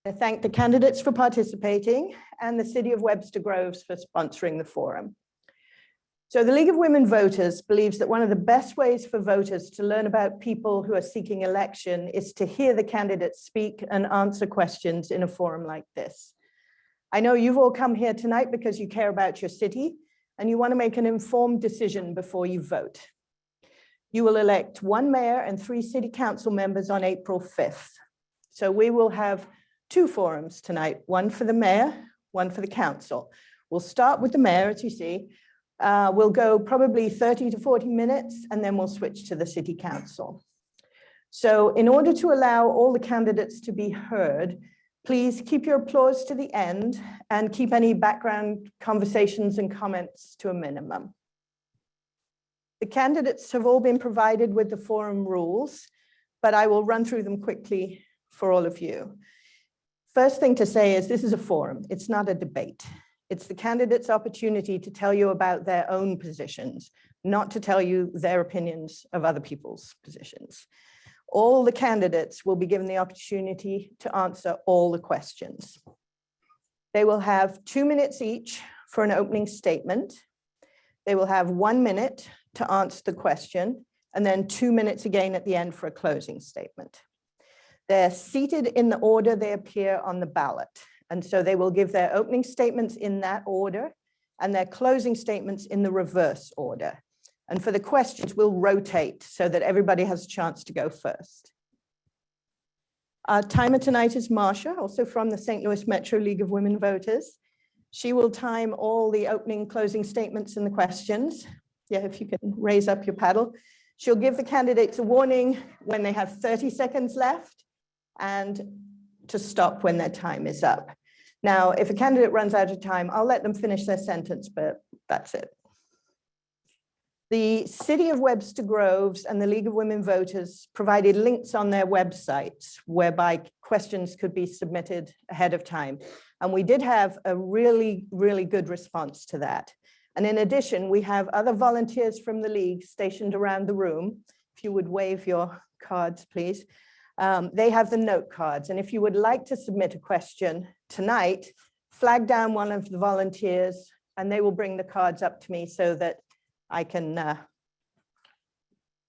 I thank the candidates for participating and the City of Webster Groves for sponsoring the forum. So the League of Women Voters believes that one of the best ways for voters to learn about people who are seeking election is to hear the candidates speak and answer questions in a forum like this. I know you've all come here tonight because you care about your city and you want to make an informed decision before you vote. You will elect 1 mayor and 3 city council members on April 5th. So we will have 2 forums tonight, one for the mayor, one for the council. We'll start with the mayor, as you see. We'll go probably 30 to 40 minutes, and then we'll switch to the city council. So in order to allow all the candidates to be heard, please keep your applause to the end and keep any background conversations and comments to a minimum. The candidates have all been provided with the forum rules, but I will run through them quickly for all of you. First thing to say is this is a forum. It's not a debate. It's the candidates' opportunity to tell you about their own positions, not to tell you their opinions of other people's positions. All the candidates will be given the opportunity to answer all the questions. They will have 2 minutes each for an opening statement. They will have 1 minute to answer the question, and then 2 minutes again at the end for a closing statement. They're seated in the order they appear on the ballot. And so they will give their opening statements in that order and their closing statements in the reverse order. And for the questions, we'll rotate so that everybody has a chance to go first. Our timer tonight is Marsha, also from the St. Louis Metro League of Women Voters. She will time all the opening, closing statements and the questions. Yeah, if you can raise up your paddle. She'll give the candidates a warning when they have 30 seconds left and to stop when their time is up. Now, if a candidate runs out of time, I'll let them finish their sentence, but that's it. The City of Webster Groves and the League of Women Voters provided links on their websites whereby questions could be submitted ahead of time. And we did have a really, really good response to that. And in addition, we have other volunteers from the League stationed around the room. If you would wave your cards, please. They have the note cards. And if you would like to submit a question tonight, flag down one of the volunteers and they will bring the cards up to me so that I can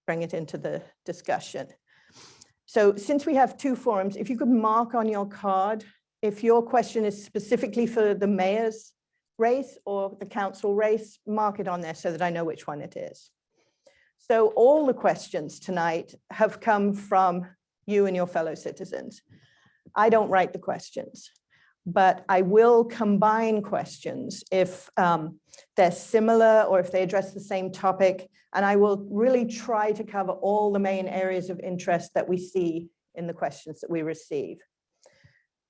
bring it into the discussion. So since we have 2 forums, if you could mark on your card, if your question is specifically for the mayor's race or the council race, mark it on there so that I know which one it is. So all the questions tonight have come from you and your fellow citizens. I don't write the questions, but I will combine questions if they're similar or if they address the same topic. And I will really try to cover all the main areas of interest that we see in the questions that we receive.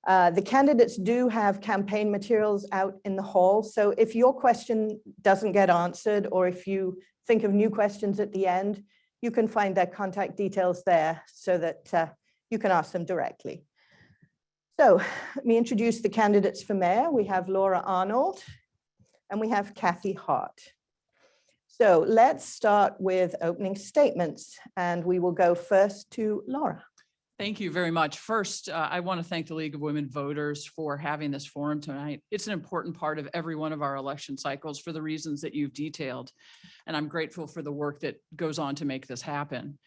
The candidates do have campaign materials out in the hall. So if your question doesn't get answered, or if you think of new questions at the end, you can find their contact details there so that you can ask them directly. So let me introduce the candidates for mayor. We have Laura Arnold and we have Kathy Hart. So let's start with opening statements and we will go first to Laura. Thank you very much. First, I want to thank the League of Women Voters for having this forum tonight. It's an important part of every one of our election cycles for the reasons that you've detailed. And I'm grateful for the work that goes on to make this happen.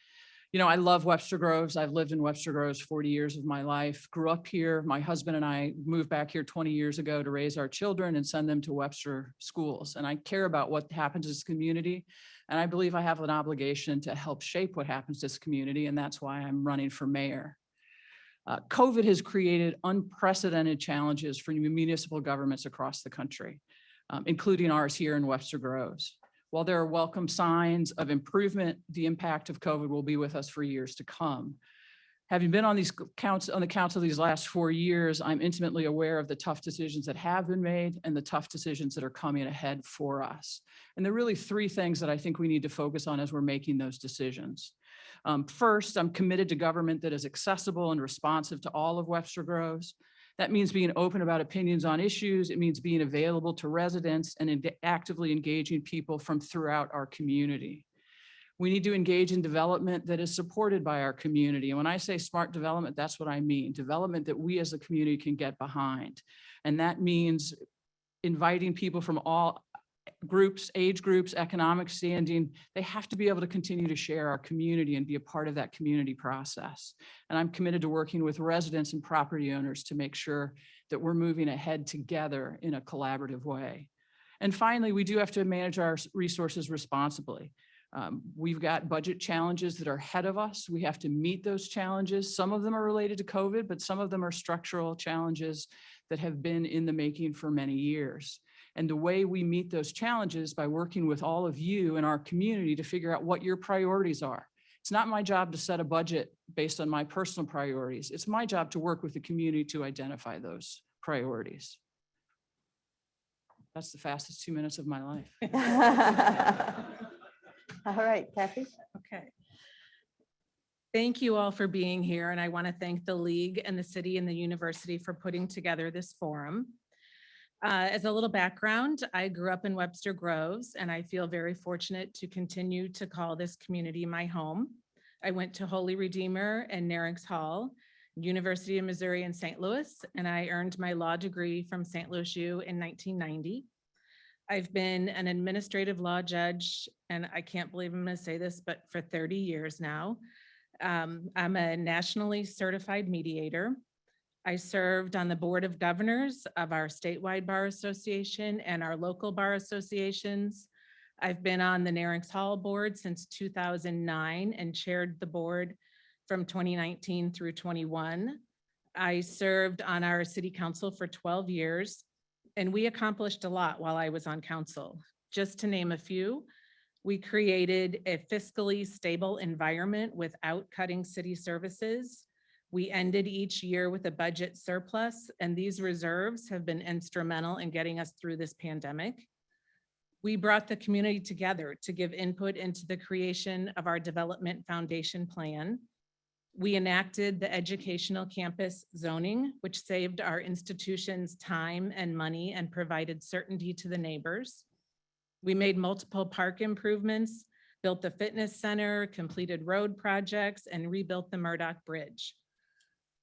You know, I love Webster Groves. I've lived in Webster Groves 40 years of my life, grew up here. My husband and I moved back here 20 years ago to raise our children and send them to Webster schools. And I care about what happens to this community. And I believe I have an obligation to help shape what happens to this community. And that's why I'm running for mayor. COVID has created unprecedented challenges for municipal governments across the country, including ours here in Webster Groves. While there are welcome signs of improvement, the impact of COVID will be with us for years to come. Having been on the council these last 4 years, I'm intimately aware of the tough decisions that have been made and the tough decisions that are coming ahead for us. And there are really 3 things that I think we need to focus on as we're making those decisions. First, I'm committed to government that is accessible and responsive to all of Webster Groves. That means being open about opinions on issues. It means being available to residents and actively engaging people from throughout our community. We need to engage in development that is supported by our community. And when I say smart development, that's what I mean. Development that we as a community can get behind. And that means inviting people from all groups, age groups, economic standing. They have to be able to continue to share our community and be a part of that community process. And I'm committed to working with residents and property owners to make sure that we're moving ahead together in a collaborative way. And finally, we do have to manage our resources responsibly. We've got budget challenges that are ahead of us. We have to meet those challenges. Some of them are related to COVID, but some of them are structural challenges that have been in the making for many years. And the way we meet those challenges by working with all of you in our community to figure out what your priorities are. It's not my job to set a budget based on my personal priorities. It's my job to work with the community to identify those priorities. That's the fastest 2 minutes of my life. All right, Kathy. Okay. Thank you all for being here. And I want to thank the League and the city and the university for putting together this forum. As a little background, I grew up in Webster Groves, and I feel very fortunate to continue to call this community my home. I went to Holy Redeemer and Narings Hall, University of Missouri in St. Louis, and I earned my law degree from St. Louis U in 1990. I've been an administrative law judge, and I can't believe I'm going to say this, but for 30 years now. I'm a nationally certified mediator. I served on the board of governors of our statewide bar association and our local bar associations. I've been on the Narings Hall board since 2009 and chaired the board from 2019 through 21. I served on our city council for 12 years, and we accomplished a lot while I was on council. Just to name a few, we created a fiscally stable environment without cutting city services. We ended each year with a budget surplus, and these reserves have been instrumental in getting us through this pandemic. We brought the community together to give input into the creation of our development foundation plan. We enacted the educational campus zoning, which saved our institutions time and money and provided certainty to the neighbors. We made multiple park improvements, built the fitness center, completed road projects, and rebuilt the Murdoch Bridge.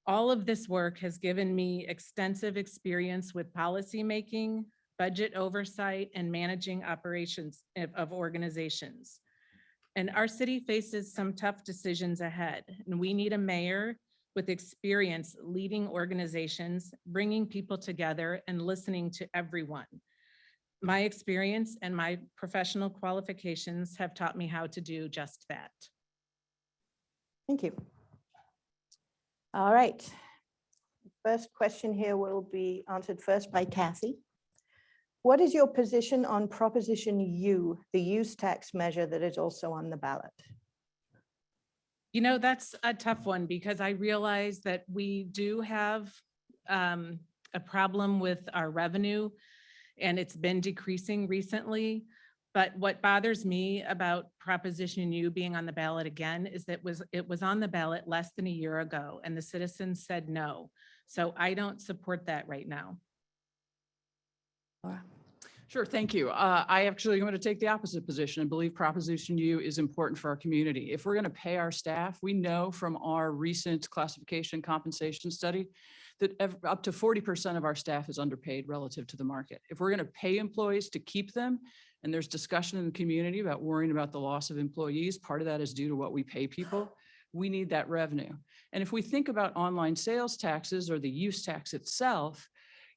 All of this work has given me extensive experience with policymaking, budget oversight, and managing operations of organizations. And our city faces some tough decisions ahead, and we need a mayor with experience leading organizations, bringing people together, and listening to everyone. My experience and my professional qualifications have taught me how to do just that. Thank you. All right. First question here will be answered first by Kathy. What is your position on Proposition U, the use tax measure that is also on the ballot? You know, that's a tough one because I realize that we do have a problem with our revenue, and it's been decreasing recently. But what bothers me about Proposition U being on the ballot again is that it was on the ballot less than a year ago, and the citizens said no. So I don't support that right now. Sure, thank you. I actually am going to take the opposite position and believe Proposition U is important for our community. If we're going to pay our staff, we know from our recent classification compensation study that up to 40% of our staff is underpaid relative to the market. If we're going to pay employees to keep them, and there's discussion in the community about worrying about the loss of employees, part of that is due to what we pay people, we need that revenue. And if we think about online sales taxes or the use tax itself,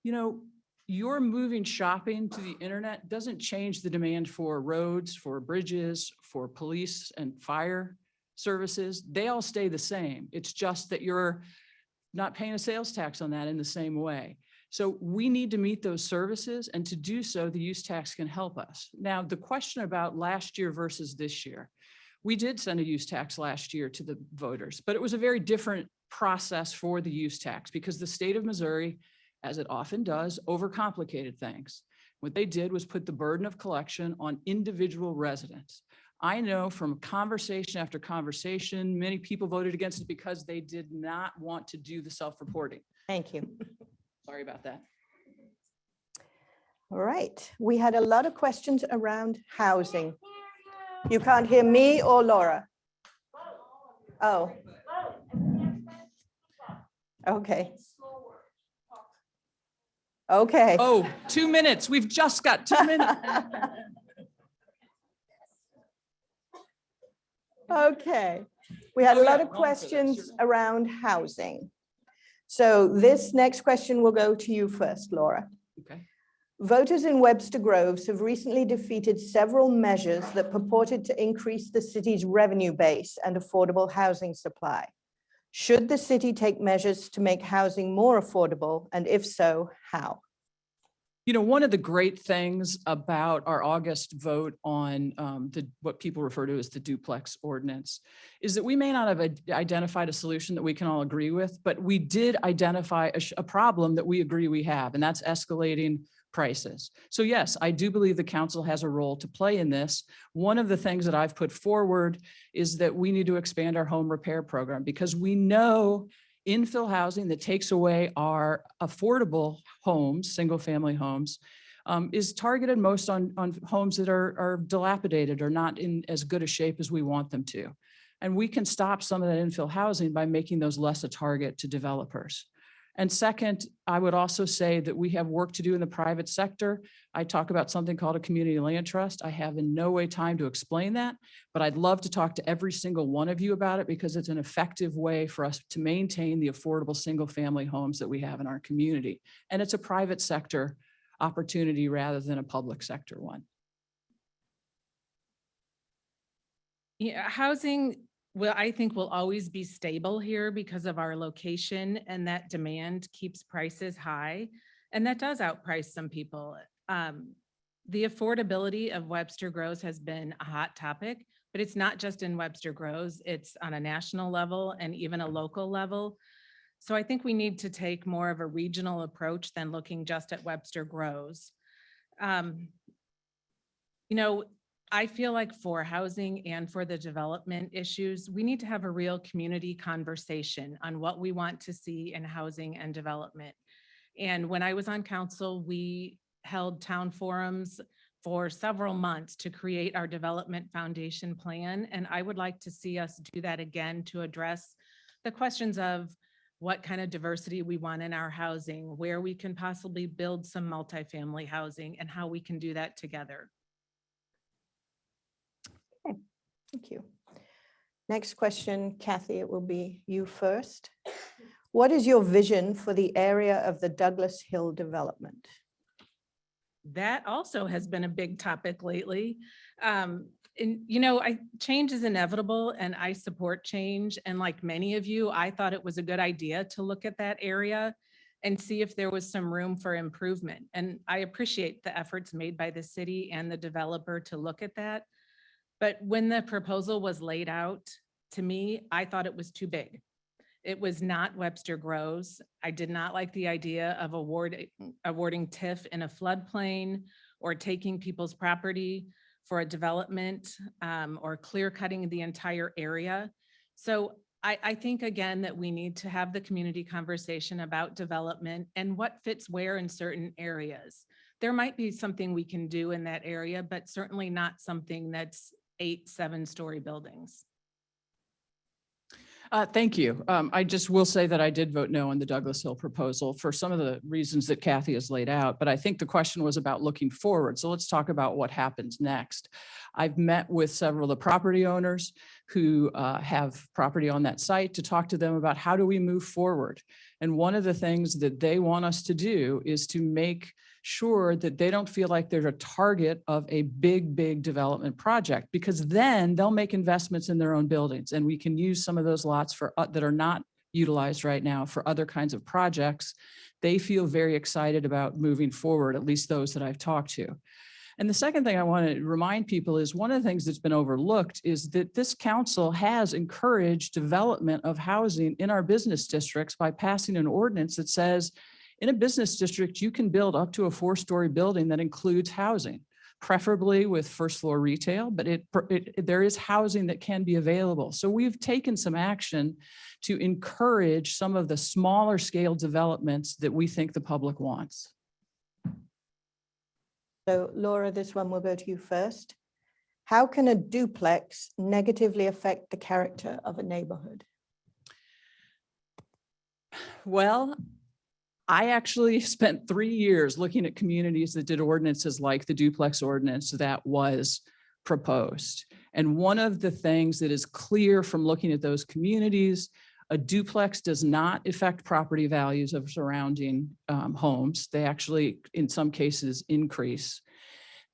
you know, your moving shopping to the internet doesn't change the demand for roads, for bridges, for police and fire services. They all stay the same. It's just that you're not paying a sales tax on that in the same way. So we need to meet those services, and to do so, the use tax can help us. Now, the question about last year versus this year, we did send a use tax last year to the voters, but it was a very different process for the use tax because the state of Missouri, as it often does, overcomplicated things. What they did was put the burden of collection on individual residents. I know from conversation after conversation, many people voted against it because they did not want to do the self-reporting. Thank you. Sorry about that. All right. We had a lot of questions around housing. You can't hear me or Laura? Oh. Okay. Okay. Oh, 2 minutes. We've just got 2 minutes. Okay. We had a lot of questions around housing. So this next question will go to you first, Laura. Okay. Voters in Webster Groves have recently defeated several measures that purported to increase the city's revenue base and affordable housing supply. Should the city take measures to make housing more affordable? And if so, how? You know, one of the great things about our August vote on what people refer to as the duplex ordinance is that we may not have identified a solution that we can all agree with, but we did identify a problem that we agree we have, and that's escalating prices. So yes, I do believe the council has a role to play in this. One of the things that I've put forward is that we need to expand our home repair program, because we know infill housing that takes away our affordable homes, single family homes, is targeted most on homes that are dilapidated or not in as good a shape as we want them to. And we can stop some of that infill housing by making those less a target to developers. And second, I would also say that we have work to do in the private sector. I talk about something called a community land trust. I have in no way time to explain that, but I'd love to talk to every single one of you about it, because it's an effective way for us to maintain the affordable single family homes that we have in our community. And it's a private sector opportunity rather than a public sector one. Yeah, housing, well, I think will always be stable here because of our location, and that demand keeps prices high, and that does outprice some people. The affordability of Webster Groves has been a hot topic, but it's not just in Webster Groves, it's on a national level and even a local level. So I think we need to take more of a regional approach than looking just at Webster Groves. You know, I feel like for housing and for the development issues, we need to have a real community conversation on what we want to see in housing and development. And when I was on council, we held town forums for several months to create our development foundation plan. And I would like to see us do that again to address the questions of what kind of diversity we want in our housing, where we can possibly build some multifamily housing, and how we can do that together. Thank you. Next question, Kathy, it will be you first. What is your vision for the area of the Douglas Hill development? That also has been a big topic lately. And you know, change is inevitable, and I support change. And like many of you, I thought it was a good idea to look at that area and see if there was some room for improvement. And I appreciate the efforts made by the city and the developer to look at that. But when the proposal was laid out to me, I thought it was too big. It was not Webster Groves. I did not like the idea of awarding TIF in a floodplain, or taking people's property for a development, or clear cutting the entire area. So I think, again, that we need to have the community conversation about development and what fits where in certain areas. There might be something we can do in that area, but certainly not something that's 8, 7-story buildings. Thank you. I just will say that I did vote no on the Douglas Hill proposal for some of the reasons that Kathy has laid out, but I think the question was about looking forward. So let's talk about what happens next. I've met with several of the property owners who have property on that site to talk to them about how do we move forward. And one of the things that they want us to do is to make sure that they don't feel like they're a target of a big development project, because then they'll make investments in their own buildings, and we can use some of those lots for that are not utilized right now for other kinds of projects. They feel very excited about moving forward, at least those that I've talked to. And the second thing I want to remind people is one of the things that's been overlooked is that this council has encouraged development of housing in our business districts by passing an ordinance that says in a business district, you can build up to a 4-story building that includes housing, preferably with first floor retail, but there is housing that can be available. So we've taken some action to encourage some of the smaller scale developments that we think the public wants. So Laura, this one will go to you first. How can a duplex negatively affect the character of a neighborhood? Well, I actually spent 3 years looking at communities that did ordinances like the duplex ordinance that was proposed. And one of the things that is clear from looking at those communities, a duplex does not affect property values of surrounding homes. They actually, in some cases, increase.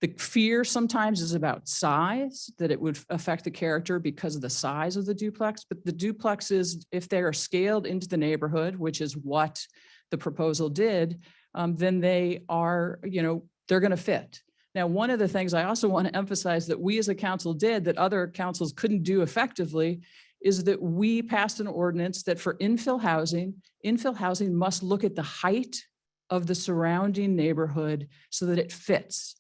The fear sometimes is about size, that it would affect the character because of the size of the duplex, but the duplexes, if they are scaled into the neighborhood, which is what the proposal did, then they are, they're going to fit. Now, one of the things I also want to emphasize that we as a council did that other councils couldn't do effectively is that we passed an ordinance that for infill housing must look at the height of the surrounding neighborhood so that it fits,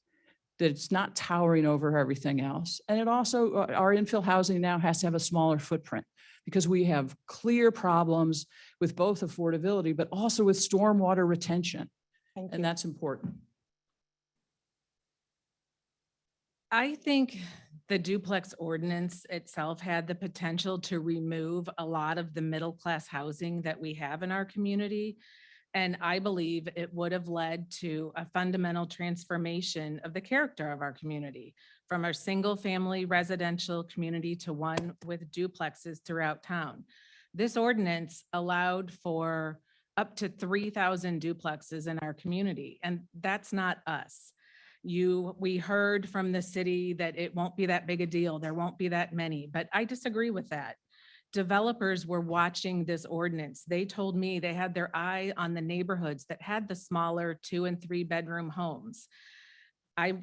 that it's not towering over everything else. And it also, our infill housing now has to have a smaller footprint because we have clear problems with both affordability, but also with stormwater retention. Thank And you. that's important. I think the duplex ordinance itself had the potential to remove a lot of the middle-class housing that we have in our community. And I believe it would have led to a fundamental transformation of the character of our community, from our single-family residential community to one with duplexes throughout town. This ordinance allowed for up to 3,000 duplexes in our community, and that's not us. We heard from the city that it won't be that big a deal, there won't be that many, but I disagree with that. Developers were watching this ordinance. They told me they had their eye on the neighborhoods that had the smaller 2 and 3 bedroom homes.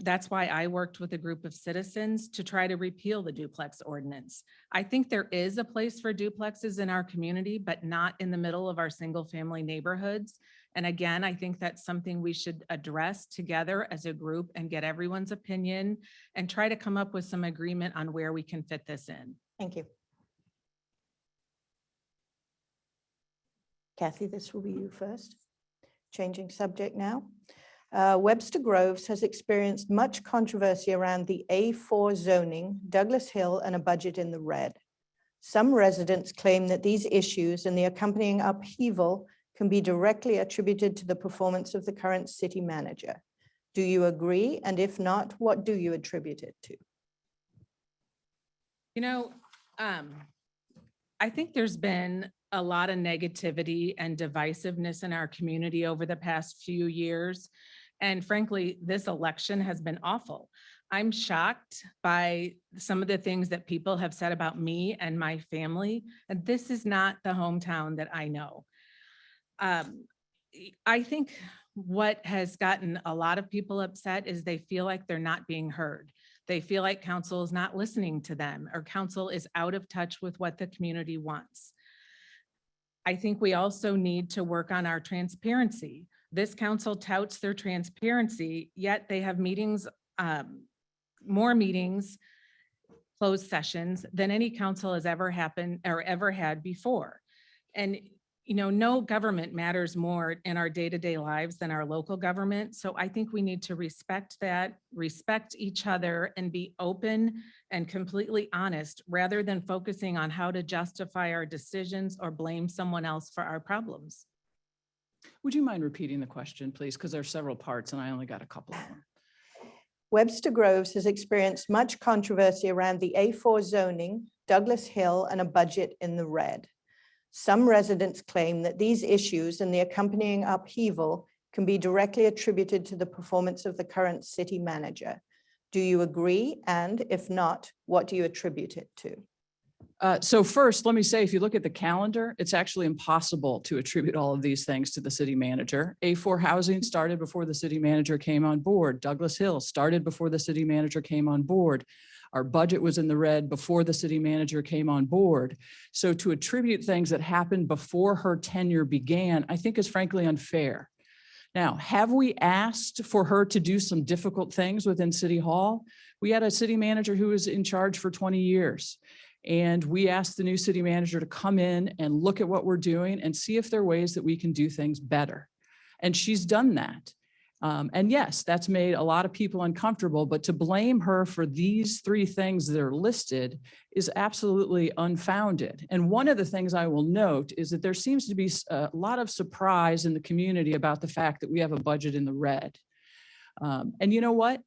That's why I worked with a group of citizens to try to repeal the duplex ordinance. I think there is a place for duplexes in our community, but not in the middle of our single family neighborhoods. And again, I think that's something we should address together as a group and get everyone's opinion and try to come up with some agreement on where we can fit this in. Thank you. Kathy, this will be you first. Changing subject now. Webster Groves has experienced much controversy around the A4 zoning, Douglas Hill, and a budget in the red. Some residents claim that these issues and the accompanying upheaval can be directly attributed to the performance of the current city manager. Do you agree? And if not, what do you attribute it to? I think there's been a lot of negativity and divisiveness in our community over the past few years. And frankly, this election has been awful. I'm shocked by some of the things that people have said about me and my family. And this is not the hometown that I know. I think what has gotten a lot of people upset is they feel like they're not being heard. They feel like council is not listening to them, or council is out of touch with what the community wants. I think we also need to work on our transparency. This council touts their transparency, yet they have meetings, more meetings, closed sessions than any council has ever had before. And no government matters more in our day-to-day lives than our local government. So I think we need to respect that, respect each other, and be open and completely honest rather than focusing on how to justify our decisions or blame someone else for our problems. Would you mind repeating the question, please? Because there's several parts and I only got a couple of them. Webster Groves has experienced much controversy around the A4 zoning, Douglas Hill, and a budget in the red. Some residents claim that these issues and the accompanying upheaval can be directly attributed to the performance of the current city manager. Do you agree? And if not, what do you attribute it to? So first, let me say, if you look at the calendar, it's actually impossible to attribute all of these things to the city manager. A4 housing started before the city manager came on board. Douglas Hill started before the city manager came on board. Our budget was in the red before the city manager came on board. So to attribute things that happened before her tenure began, I think is frankly unfair. Now, have we asked for her to do some difficult things within City Hall? We had a city manager who was in charge for 20 years. And we asked the new city manager to come in and look at what we're doing and see if there are ways that we can do things better. And she's done that. And yes, that's made a lot of people uncomfortable, but to blame her for these three things that are listed is absolutely unfounded. And one of the things I will note is that there seems to be a lot of surprise in the community about the fact that we have a budget in the red. And you know what?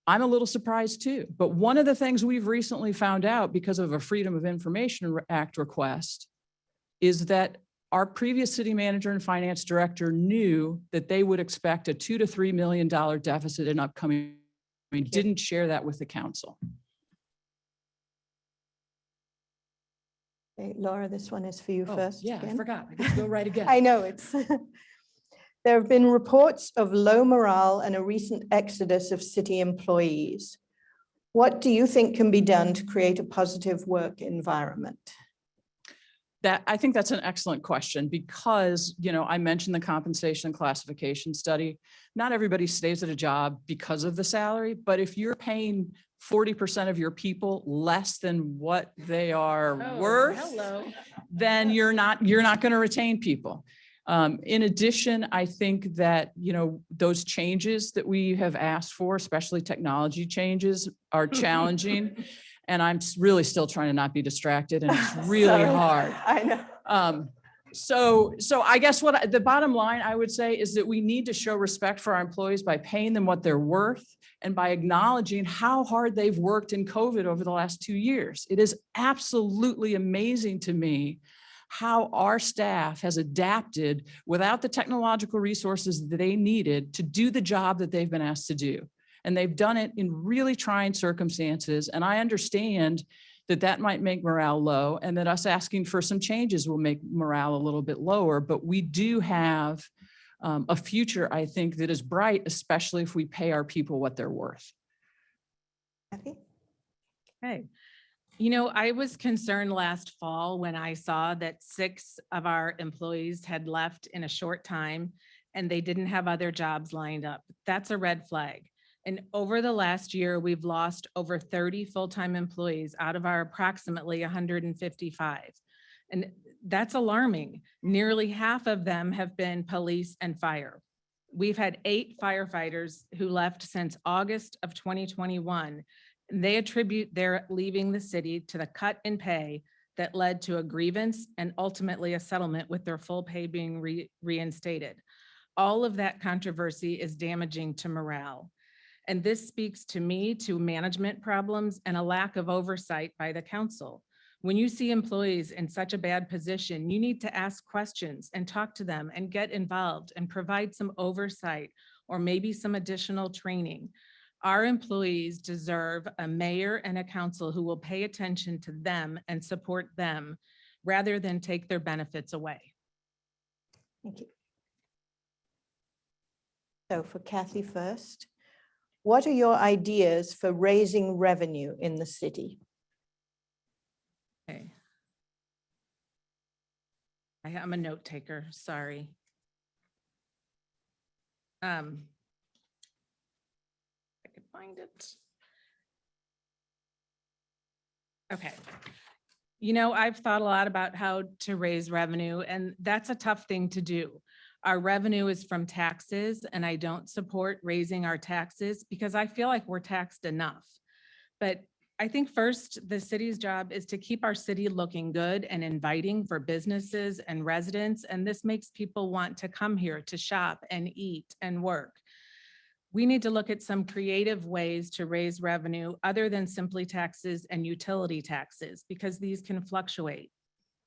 I'm a little surprised too. But one of the things we've recently found out because of a Freedom of Information Act request is that our previous city manager and finance director knew that they would expect a $2 to $3 million deficit in upcoming, didn't share that with the council. Okay, Laura, this one is for you first. Yeah, again. I forgot. I get to go right again. I know it's. There have been reports of low morale and a recent exodus of city employees. What do you think can be done to create a positive work environment? I think that's an excellent question because, I mentioned the compensation and classification study. Not everybody stays at a job because of the salary, but if you're paying 40% of your people less than what they are worth, then you're not going to retain people. In addition, I think that, those changes that we have asked for, especially technology changes, are challenging. And I'm really still trying to not be distracted, and it's really hard. I know. So I guess what the bottom line I would say is that we need to show respect for our employees by paying them what they're worth and by acknowledging how hard they've worked in COVID over the last 2 years. It is absolutely amazing to me how our staff has adapted without the technological resources that they needed to do the job that they've been asked to do. And they've done it in really trying circumstances. And I understand that that might make morale low and that us asking for some changes will make morale a little bit lower. But we do have a future, I think, that is bright, especially if we pay our people what they're worth. Okay. I was concerned last fall when I saw that 6 of our employees had left in a short time and they didn't have other jobs lined up. That's a red flag. And over the last year, we've lost over 30 full-time employees out of our approximately 155. And that's alarming. Nearly half of them have been police and fire. We've had 8 firefighters who left since August of 2021. And they attribute their leaving the city to the cut in pay that led to a grievance and ultimately a settlement with their full pay being reinstated. All of that controversy is damaging to morale. And this speaks to me to management problems and a lack of oversight by the council. When you see employees in such a bad position, you need to ask questions and talk to them and get involved and provide some oversight or maybe some additional training. Our employees deserve a mayor and a council who will pay attention to them and support them rather than take their benefits away. Thank you. So for Kathy first. What are your ideas for raising revenue in the city? Okay. I'm a note taker, sorry. I could find it. Okay. I've thought a lot about how to raise revenue, and that's a tough thing to do. Our revenue is from taxes, and I don't support raising our taxes because I feel like we're taxed enough. But I think first, the city's job is to keep our city looking good and inviting for businesses and residents, and this makes people want to come here to shop and eat and work. We need to look at some creative ways to raise revenue other than simply taxes and utility taxes because these can fluctuate.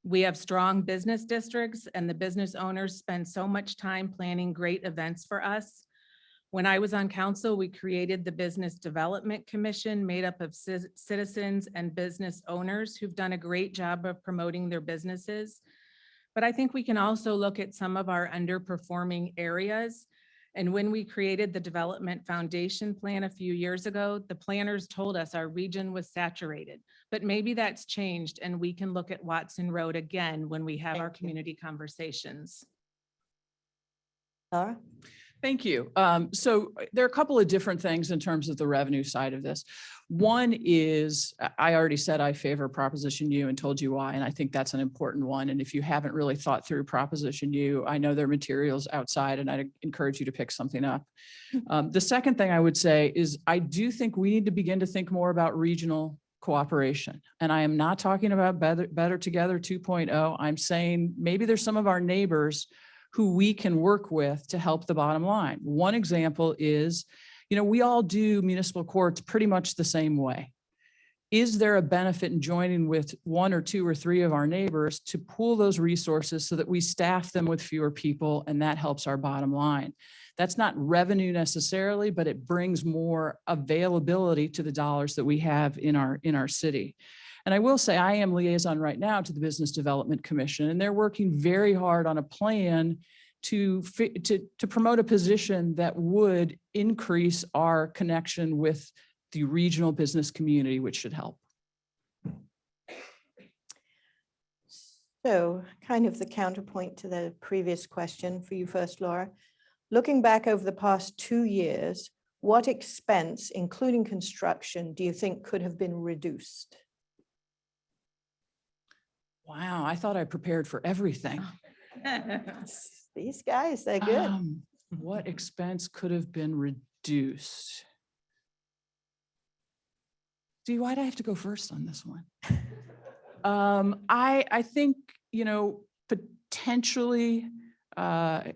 We have strong business districts and the business owners spend so much time planning great events for us. When I was on council, we created the Business Development Commission made up of citizens and business owners who've done a great job of promoting their businesses. But I think we can also look at some of our underperforming areas. And when we created the Development Foundation Plan a few years ago, the planners told us our region was saturated, but maybe that's changed and we can look at Watson Road again when we have our community conversations. Laura? Thank you. So there are a couple of different things in terms of the revenue side of this. One is, I already said I favor Proposition U and told you why, and I think that's an important one. And if you haven't really thought through Proposition U, I know there are materials outside and I'd encourage you to pick something up. The second thing I would say is I do think we need to begin to think more about regional cooperation. And I am not talking about Better Together 2.0. I'm saying maybe there's some of our neighbors who we can work with to help the bottom line. One example is, we all do municipal courts pretty much the same way. Is there a benefit in joining with one or two or three of our neighbors to pool those resources so that we staff them with fewer people and that helps our bottom line? That's not revenue necessarily, but it brings more availability to the dollars that we have in our city. And I will say I am liaison right now to the Business Development Commission, and they're working very hard on a plan to promote a position that would increase our connection with the regional business community, which should help. So kind of the counterpoint to the previous question for you first, Laura. Looking back over the past 2 years, what expense, including construction, do you think could have been reduced? Wow, I thought I prepared for everything. These guys, they're good. What expense could have been reduced? Gee, why'd I have to go first on this one? I think, potentially, over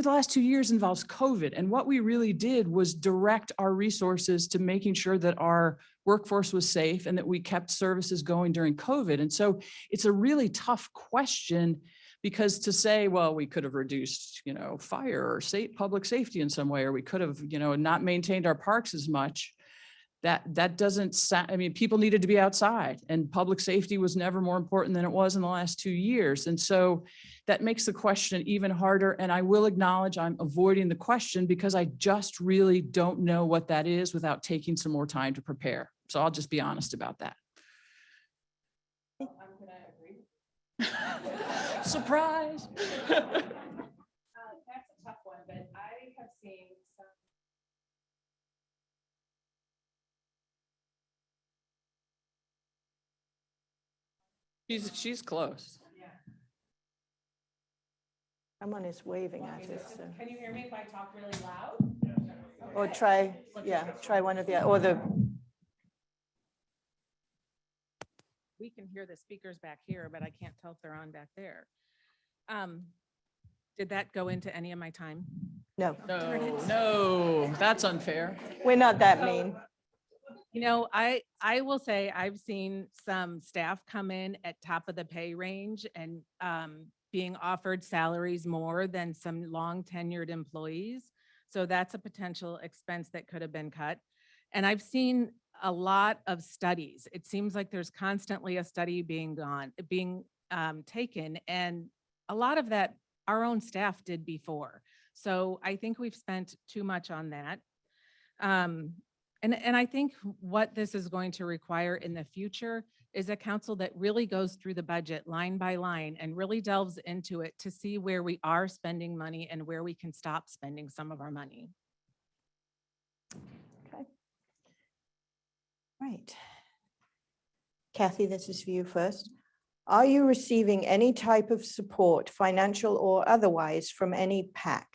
the last 2 years involves COVID. And what we really did was direct our resources to making sure that our workforce was safe and that we kept services going during COVID. And so it's a really tough question because to say, well, we could have reduced, fire or public safety in some way, or we could have, not maintained our parks as much. That doesn't sound, people needed to be outside and public safety was never more important than it was in the last 2 years. And so that makes the question even harder. And I will acknowledge I'm avoiding the question because I just really don't know what that is without taking some more time to prepare. So I'll just be honest about that. I'm gonna agree. Surprise. That's a tough one, but I have seen some. She's close. Yeah. Someone is waving at us. So. Can you hear me if I talk really loud? Or try one of the, or the. We can hear the speakers back here, but I can't tell if they're on back there. Did that go into any of my time? No. No, that's unfair. We're not that mean. I will say I've seen some staff come in at top of the pay range and being offered salaries more than some long tenured employees. So that's a potential expense that could have been cut. And I've seen a lot of studies. It seems like there's constantly a study being taken, and a lot of that our own staff did before. So I think we've spent too much on that. And I think what this is going to require in the future is a council that really goes through the budget line by line and really delves into it to see where we are spending money and where we can stop spending some of our money. Okay. Right. Kathy, this is for you first. Are you receiving any type of support, financial or otherwise, from any PAC?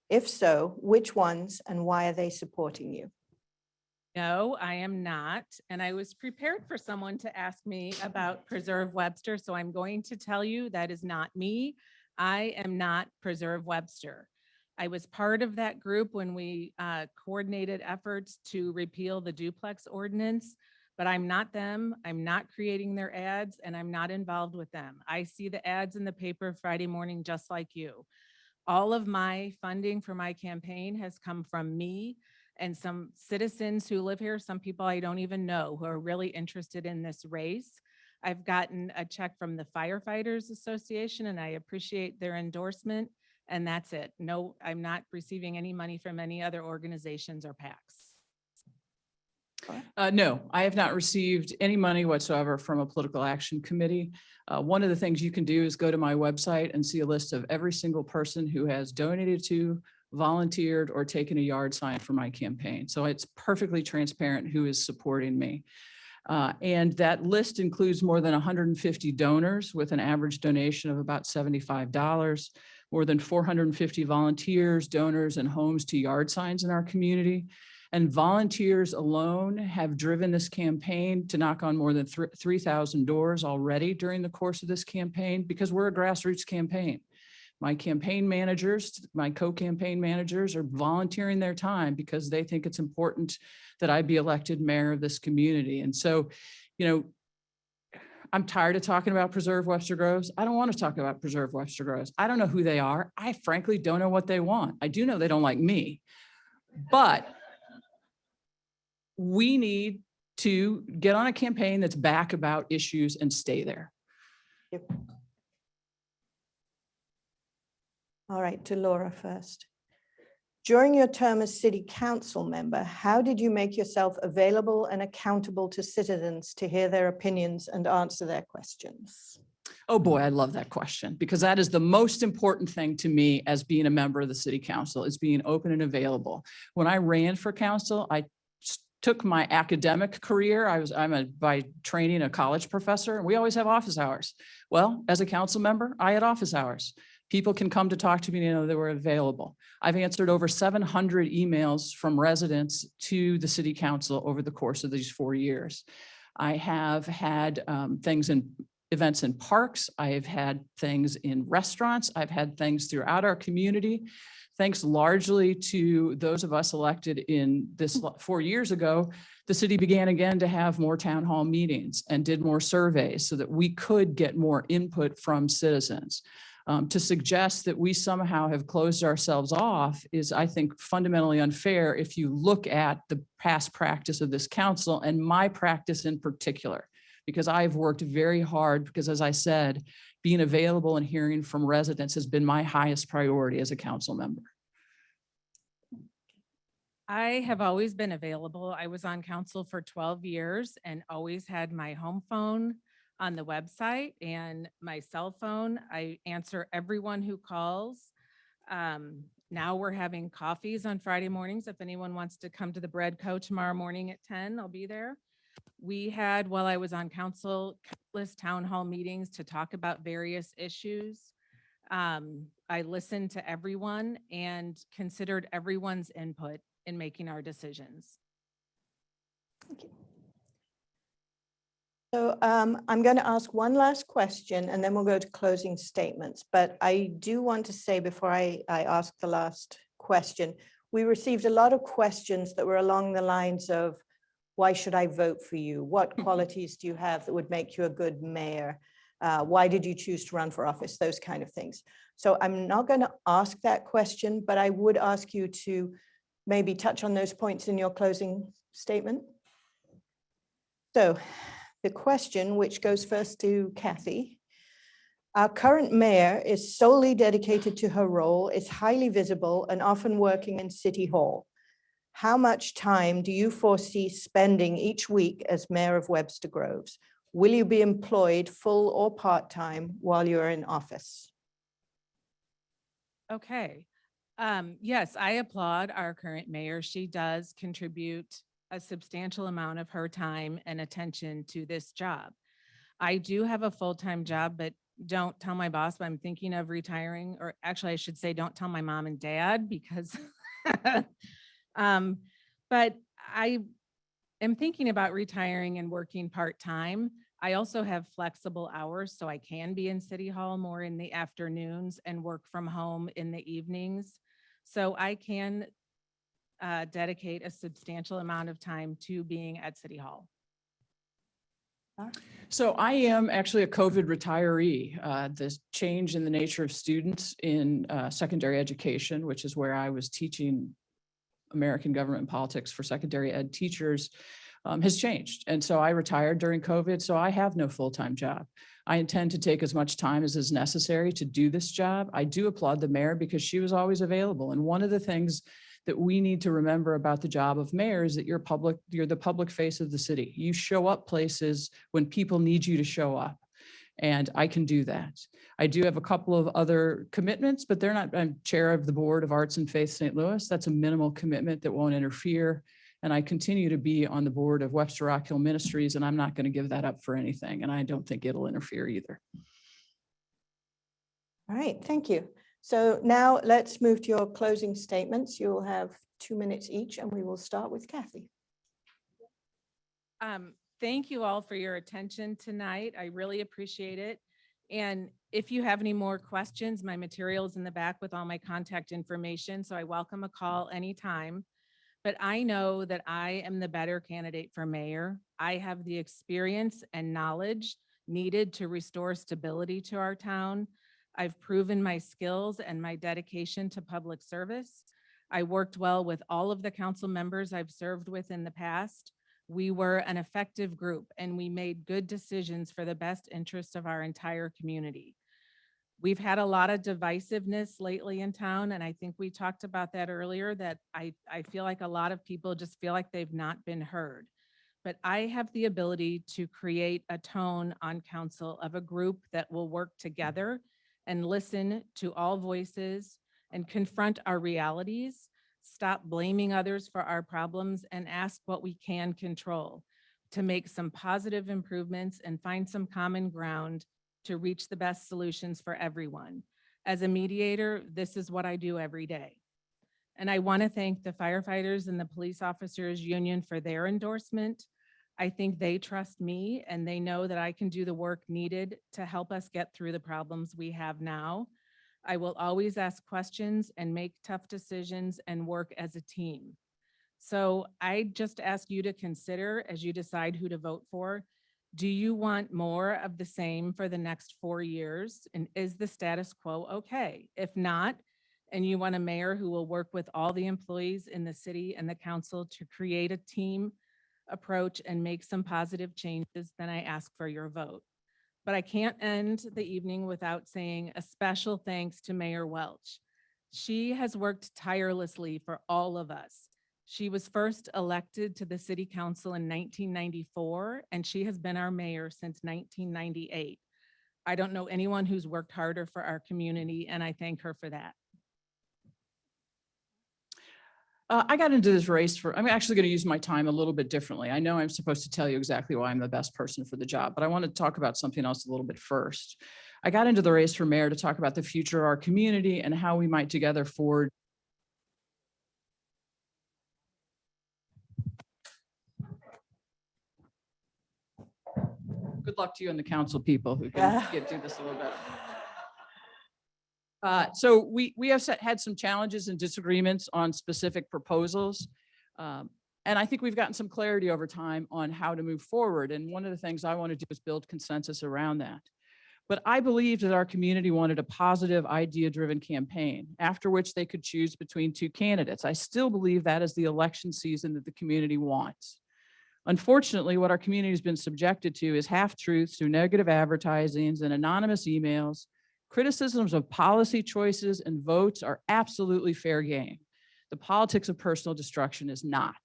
If so, which ones and why are they supporting you? No, I am not. And I was prepared for someone to ask me about Preserve Webster. So I'm going to tell you that is not me. I am not Preserve Webster. I was part of that group when we coordinated efforts to repeal the duplex ordinance, but I'm not them. I'm not creating their ads and I'm not involved with them. I see the ads in the paper Friday morning, just like you. All of my funding for my campaign has come from me and some citizens who live here, some people I don't even know who are really interested in this race. I've gotten a check from the Firefighters Association and I appreciate their endorsement, and that's it. No, I'm not receiving any money from any other organizations or PACs. No, I have not received any money whatsoever from a political action committee. One of the things you can do is go to my website and see a list of every single person who has donated to volunteered, or taken a yard sign for my campaign. So it's perfectly transparent who is supporting me. And that list includes more than 150 donors with an average donation of about $75, more than 450 volunteers, donors, and homes to yard signs in our community. And volunteers alone have driven this campaign to knock on more than 3,000 doors already during the course of this campaign, because we're a grassroots campaign. My campaign managers, my co-campaign managers are volunteering their time because they think it's important that I be elected mayor of this community. And so, you know, I'm tired of talking about Preserve Webster Groves. I don't want to talk about Preserve Webster Groves. I don't know who they are. I frankly don't know what they want. I do know they don't like me, but we need to get on a campaign that's back about issues and stay there. Yep. All right, to Laura first. During your term as city council member, how did you make yourself available and accountable to citizens to hear their opinions and answer their questions? Oh boy, I love that question, because that is the most important thing to me as being a member of the city council, is being open and available. When I ran for council, I took my academic career. I'm by training a college professor, and we always have office hours. Well, as a council member, I had office hours. People can come to talk to me, you know, they were available. I've answered over 700 emails from residents to the city council over the course of these 4 years. I have had events in parks. I have had things in restaurants. I've had things throughout our community. Thanks largely to those of us elected in this 4 years ago, the city began again to have more town hall meetings and did more surveys so that we could get more input from citizens. To suggest that we somehow have closed ourselves off is, I think, fundamentally unfair if you look at the past practice of this council and my practice in particular, because I've worked very hard, because as I said, being available and hearing from residents has been my highest priority as a council member. I have always been available. I was on council for 12 years and always had my home phone on the website and my cell phone. I answer everyone who calls. Now we're having coffees on Friday mornings. If anyone wants to come to the Bread Co. tomorrow morning at 10, I'll be there. We had, while I was on council, countless town hall meetings to talk about various issues. I listened to everyone and considered everyone's input in making our decisions. Thank you. So I'm going to ask one last question and then we'll go to closing statements. But I do want to say before I ask the last question, we received a lot of questions that were along the lines of, why should I vote for you? What qualities do you have that would make you a good mayor? Why did you choose to run for office? Those kind of things. So I'm not going to ask that question, but I would ask you to maybe touch on those points in your closing statement. So the question, which goes first to Kathy. Our current mayor is solely dedicated to her role, is highly visible and often working in City Hall. How much time do you foresee spending each week as mayor of Webster Groves? Will you be employed full or part-time while you're in office? Okay. Yes, I applaud our current mayor. She does contribute a substantial amount of her time and attention to this job. I do have a full-time job, but don't tell my boss, but I'm thinking of retiring, or actually I should say, don't tell my mom and dad, because, but I am thinking about retiring and working part-time. I also have flexible hours, so I can be in City Hall more in the afternoons and work from home in the evenings. So I can dedicate a substantial amount of time to being at City Hall. So I am actually a COVID retiree. This change in the nature of students in secondary education, which is where I was teaching American government and politics for secondary ed teachers, has changed. And so I retired during COVID, so I have no full-time job. I intend to take as much time as is necessary to do this job. I do applaud the mayor because she was always available. And one of the things that we need to remember about the job of mayor is that you're the public face of the city. You show up places when people need you to show up. And I can do that. I do have a couple of other commitments, but they're not, I'm chair of the board of Arts and Faith St. Louis. That's a minimal commitment that won't interfere. And I continue to be on the board of Webster Rock Hill Ministries, and I'm not going to give that up for anything. And I don't think it'll interfere either. All right, thank you. So now let's move to your closing statements. You'll have 2 minutes each, and we will start with Kathy. Thank you all for your attention tonight. I really appreciate it. And if you have any more questions, my material is in the back with all my contact information, so I welcome a call anytime. But I know that I am the better candidate for mayor. I have the experience and knowledge needed to restore stability to our town. I've proven my skills and my dedication to public service. I worked well with all of the council members I've served with in the past. We were an effective group and we made good decisions for the best interests of our entire community. We've had a lot of divisiveness lately in town, and I think we talked about that earlier, that I feel like a lot of people just feel like they've not been heard. But I have the ability to create a tone on council of a group that will work together and listen to all voices and confront our realities, stop blaming others for our problems, and ask what we can control to make some positive improvements and find some common ground to reach the best solutions for everyone. As a mediator, this is what I do every day. And I want to thank the firefighters and the police officers union for their endorsement. I think they trust me and they know that I can do the work needed to help us get through the problems we have now. I will always ask questions and make tough decisions and work as a team. So I just ask you to consider as you decide who to vote for. Do you want more of the same for the next 4 years? And is the status quo okay? If not, and you want a mayor who will work with all the employees in the city and the council to create a team approach and make some positive changes, then I ask for your vote. But I can't end the evening without saying a special thanks to Mayor Welch. She has worked tirelessly for all of us. She was first elected to the city council in 1994, and she has been our mayor since 1998. I don't know anyone who's worked harder for our community, and I thank her for that. I got into this race I'm actually going to use my time a little bit differently. I know I'm supposed to tell you exactly why I'm the best person for the job, but I want to talk about something else a little bit first. I got into the race for mayor to talk about the future of our community and how we might together forward. Good luck to you and the council people who can do this a little better. So we have had some challenges and disagreements on specific proposals. And I think we've gotten some clarity over time on how to move forward. And one of the things I want to do is build consensus around that. But I believe that our community wanted a positive, idea-driven campaign, after which they could choose between two candidates. I still believe that is the election season that the community wants. Unfortunately, what our community has been subjected to is half-truths through negative advertisings and anonymous emails. Criticisms of policy choices and votes are absolutely fair game. The politics of personal destruction is not.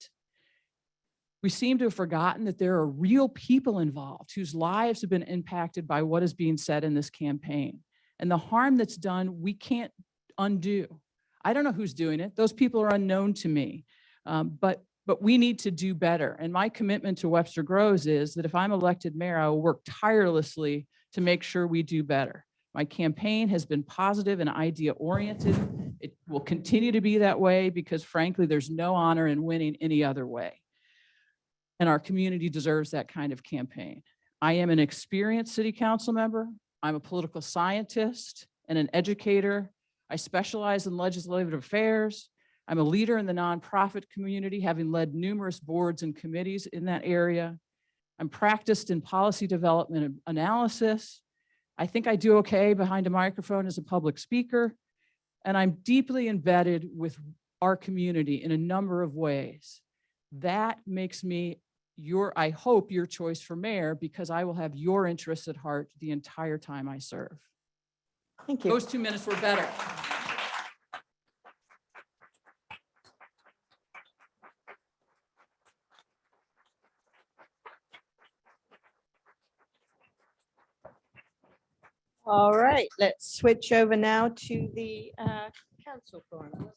We seem to have forgotten that there are real people involved whose lives have been impacted by what is being said in this campaign. And the harm that's done, we can't undo. I don't know who's doing it. Those people are unknown to me. But we need to do better. And my commitment to Webster Groves is that if I'm elected mayor, I will work tirelessly to make sure we do better. My campaign has been positive and idea-oriented. It will continue to be that way because, frankly, there's no honor in winning any other way. And our community deserves that kind of campaign. I am an experienced city council member. I'm a political scientist and an educator. I specialize in legislative affairs. I'm a leader in the nonprofit community, having led numerous boards and committees in that area. I'm practiced in policy development and analysis. I think I do okay behind a microphone as a public speaker, and I'm deeply embedded with our community in a number of ways. That makes me I hope, your choice for mayor, because I will have your interests at heart the entire time I serve. Thank you. Those 2 minutes were better. All right, let's switch over now to the council forum.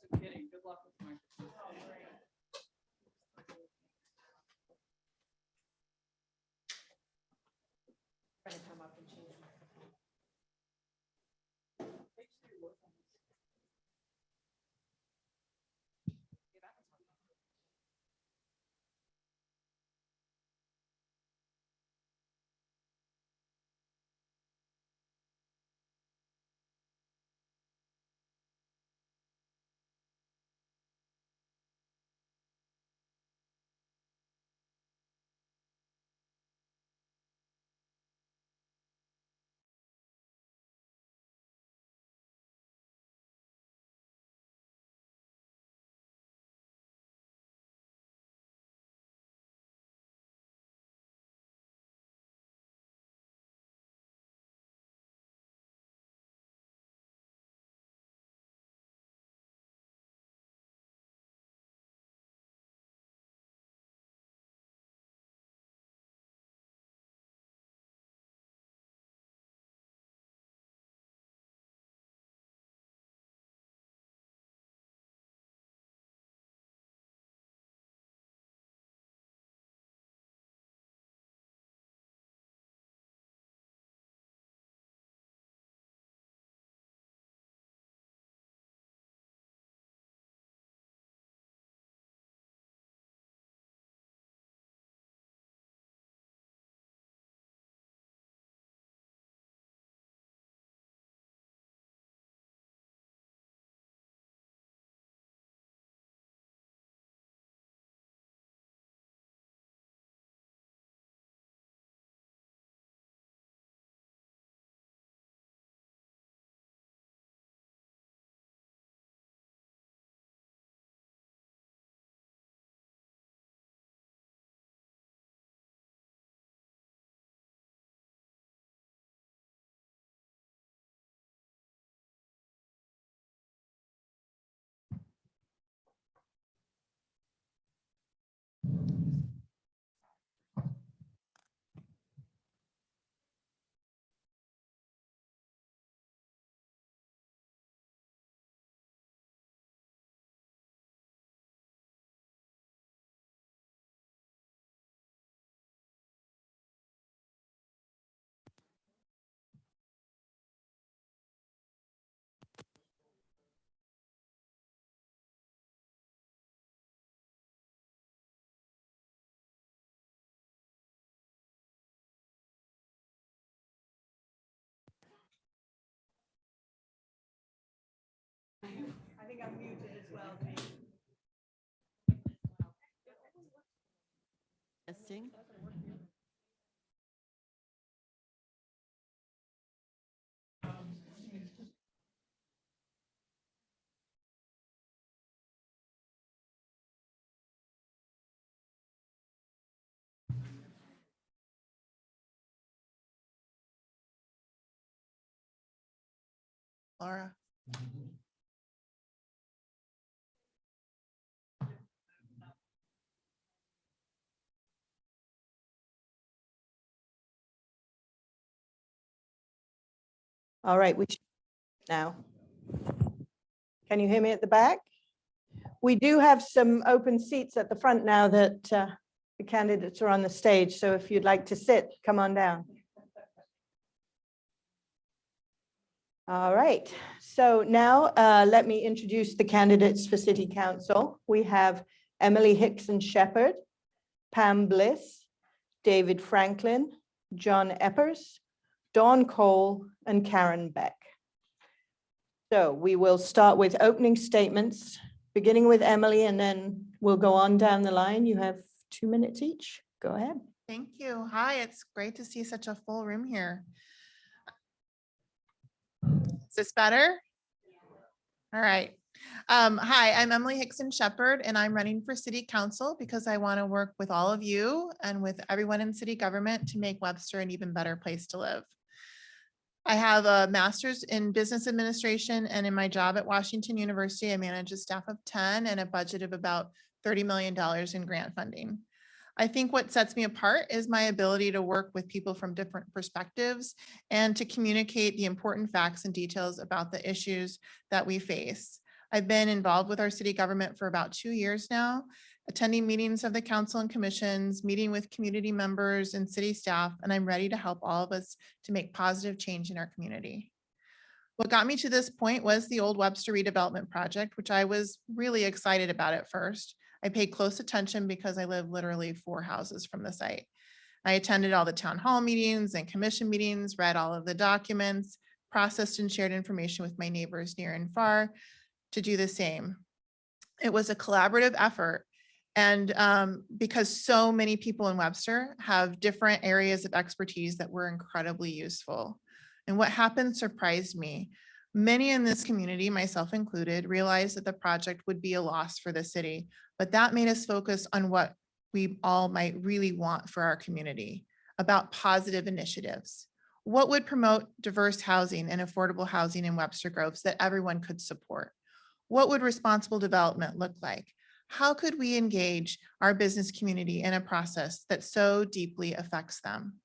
I think I'm muted as well. Testing. Laura. All right, we should now. Can you hear me at the back? We do have some open seats at the front now that the candidates are on the stage. So if you'd like to sit, come on down. All right, so now let me introduce the candidates for City Council. We have Emily Hickson Shepherd, Pam Bliss, David Franklin, John Eppers, Dawn Cole, and Karen Beck. So we will start with opening statements, beginning with Emily, and then we'll go on down the line. You have 2 minutes each. Go ahead. Thank you. Hi, it's great to see such a full room here. Is this better? All right. Hi, I'm Emily Hickson Shepherd, and I'm running for City Council because I want to work with all of you and with everyone in city government to make Webster an even better place to live. I have a master's in business administration, and in my job at Washington University, I manage a staff of 10 and a budget of about $30 million in grant funding. I think what sets me apart is my ability to work with people from different perspectives and to communicate the important facts and details about the issues that we face. I've been involved with our city government for about 2 years now, attending meetings of the council and commissions, meeting with community members and city staff, and I'm ready to help all of us to make positive change in our community. What got me to this point was the old Webster redevelopment project, which I was really excited about at first. I paid close attention because I live literally 4 houses from the site. I attended all the town hall meetings and commission meetings, read all of the documents, processed and shared information with my neighbors near and far to do the same. It was a collaborative effort. And because so many people in Webster have different areas of expertise that were incredibly useful. And what happened surprised me. Many in this community, myself included, realized that the project would be a loss for the city, but that made us focus on what we all might really want for our community, about positive initiatives. What would promote diverse housing and affordable housing in Webster Groves that everyone could support? What would responsible development look like? How could we engage our business community in a process that so deeply affects them?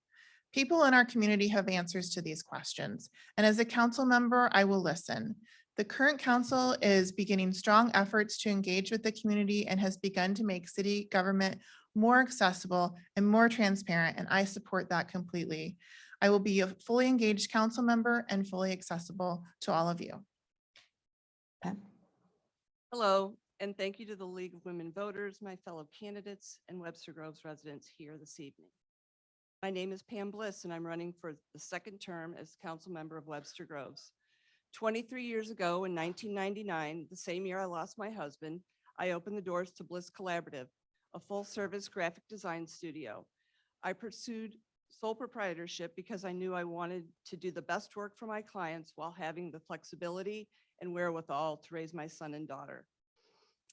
People in our community have answers to these questions, and as a council member, I will listen. The current council is beginning strong efforts to engage with the community and has begun to make city government more accessible and more transparent, and I support that completely. I will be a fully engaged council member and fully accessible to all of you. Pam? Hello, and thank you to the League of Women Voters, my fellow candidates, and Webster Groves residents here this evening. My name is Pam Bliss, and I'm running for the second term as council member of Webster Groves. 23 years ago in 1999, the same year I lost my husband, I opened the doors to Bliss Collaborative, a full-service graphic design studio. I pursued sole proprietorship because I knew I wanted to do the best work for my clients while having the flexibility and wherewithal to raise my son and daughter.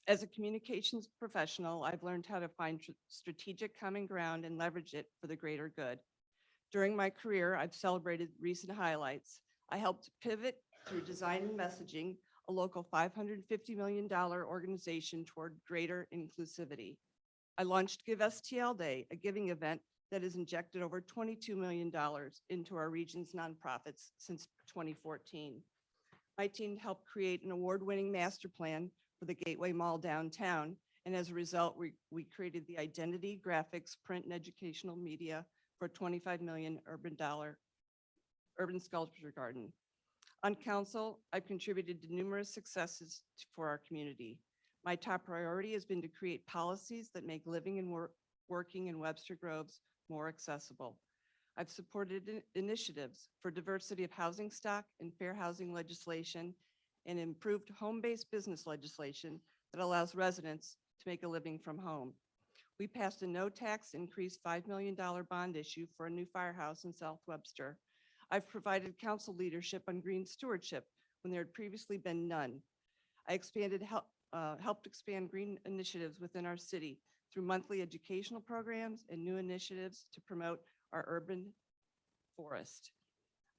As a communications professional, I've learned how to find strategic common ground and leverage it for the greater good. During my career, I've celebrated recent highlights. I helped pivot through design and messaging, a local $550 million organization toward greater inclusivity. I launched Give STL Day, a giving event that has injected over $22 million into our region's nonprofits since 2014. My team helped create an award-winning master plan for the Gateway Mall downtown. And as a result, we created the identity, graphics, print, and educational media for a $25 million urban sculpture garden. On council, I've contributed to numerous successes for our community. My top priority has been to create policies that make living and working in Webster Groves more accessible. I've supported initiatives for diversity of housing stock and fair housing legislation and improved home-based business legislation that allows residents to make a living from home. We passed a no tax increase $5 million bond issue for a new firehouse in South Webster. I've provided council leadership on green stewardship when there had previously been none. I helped expand green initiatives within our city through monthly educational programs and new initiatives to promote our urban forest.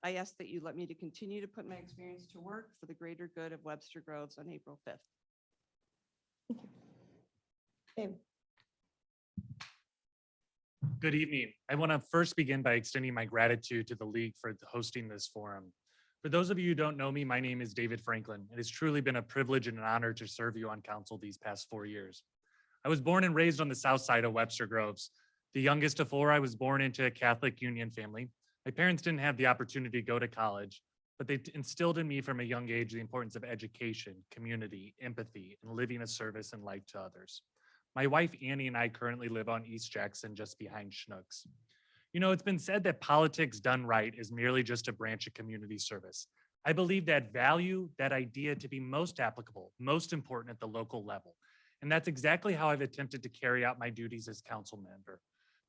I ask that you let me to continue to put my experience to work for the greater good of Webster Groves on April 5th. Babe. Good evening. I want to first begin by extending my gratitude to the League for hosting this forum. For those of you who don't know me, my name is David Franklin. It has truly been a privilege and an honor to serve you on council these past 4 years. I was born and raised on the south side of Webster Groves. The youngest of 4, I was born into a Catholic Union family. My parents didn't have the opportunity to go to college, but they instilled in me from a young age the importance of education, community, empathy, and living a service and life to others. My wife, Annie, and I currently live on East Jackson, just behind Schnucks. You know, it's been said that politics done right is merely just a branch of community service. I believe that value, that idea to be most applicable, most important at the local level. And that's exactly how I've attempted to carry out my duties as council member,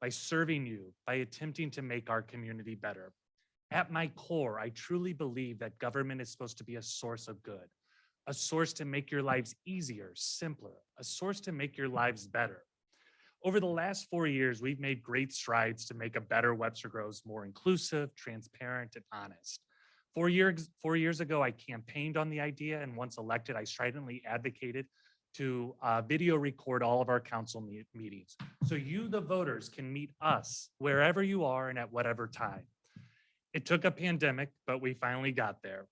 by serving you, by attempting to make our community better. At my core, I truly believe that government is supposed to be a source of good, a source to make your lives easier, simpler, a source to make your lives better. Over the last 4 years, we've made great strides to make a better Webster Groves more inclusive, transparent, and honest. 4 years ago, I campaigned on the idea, and once elected, I stridently advocated to video record all of our council meetings. So you, the voters, can meet us wherever you are and at whatever time. It took a pandemic, but we finally got there.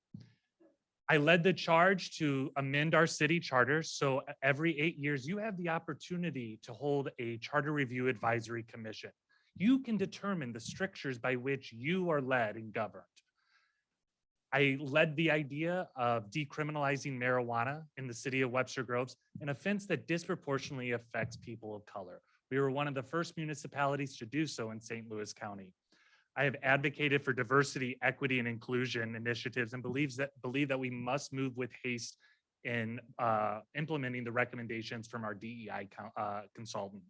I led the charge to amend our city charter. So every 8 years, you have the opportunity to hold a charter review advisory commission. You can determine the strictures by which you are led and governed. I led the idea of decriminalizing marijuana in the city of Webster Groves, an offense that disproportionately affects people of color. We were one of the first municipalities to do so in St. Louis County. I have advocated for diversity, equity, and inclusion initiatives and believe that we must move with haste in implementing the recommendations from our DEI consultant.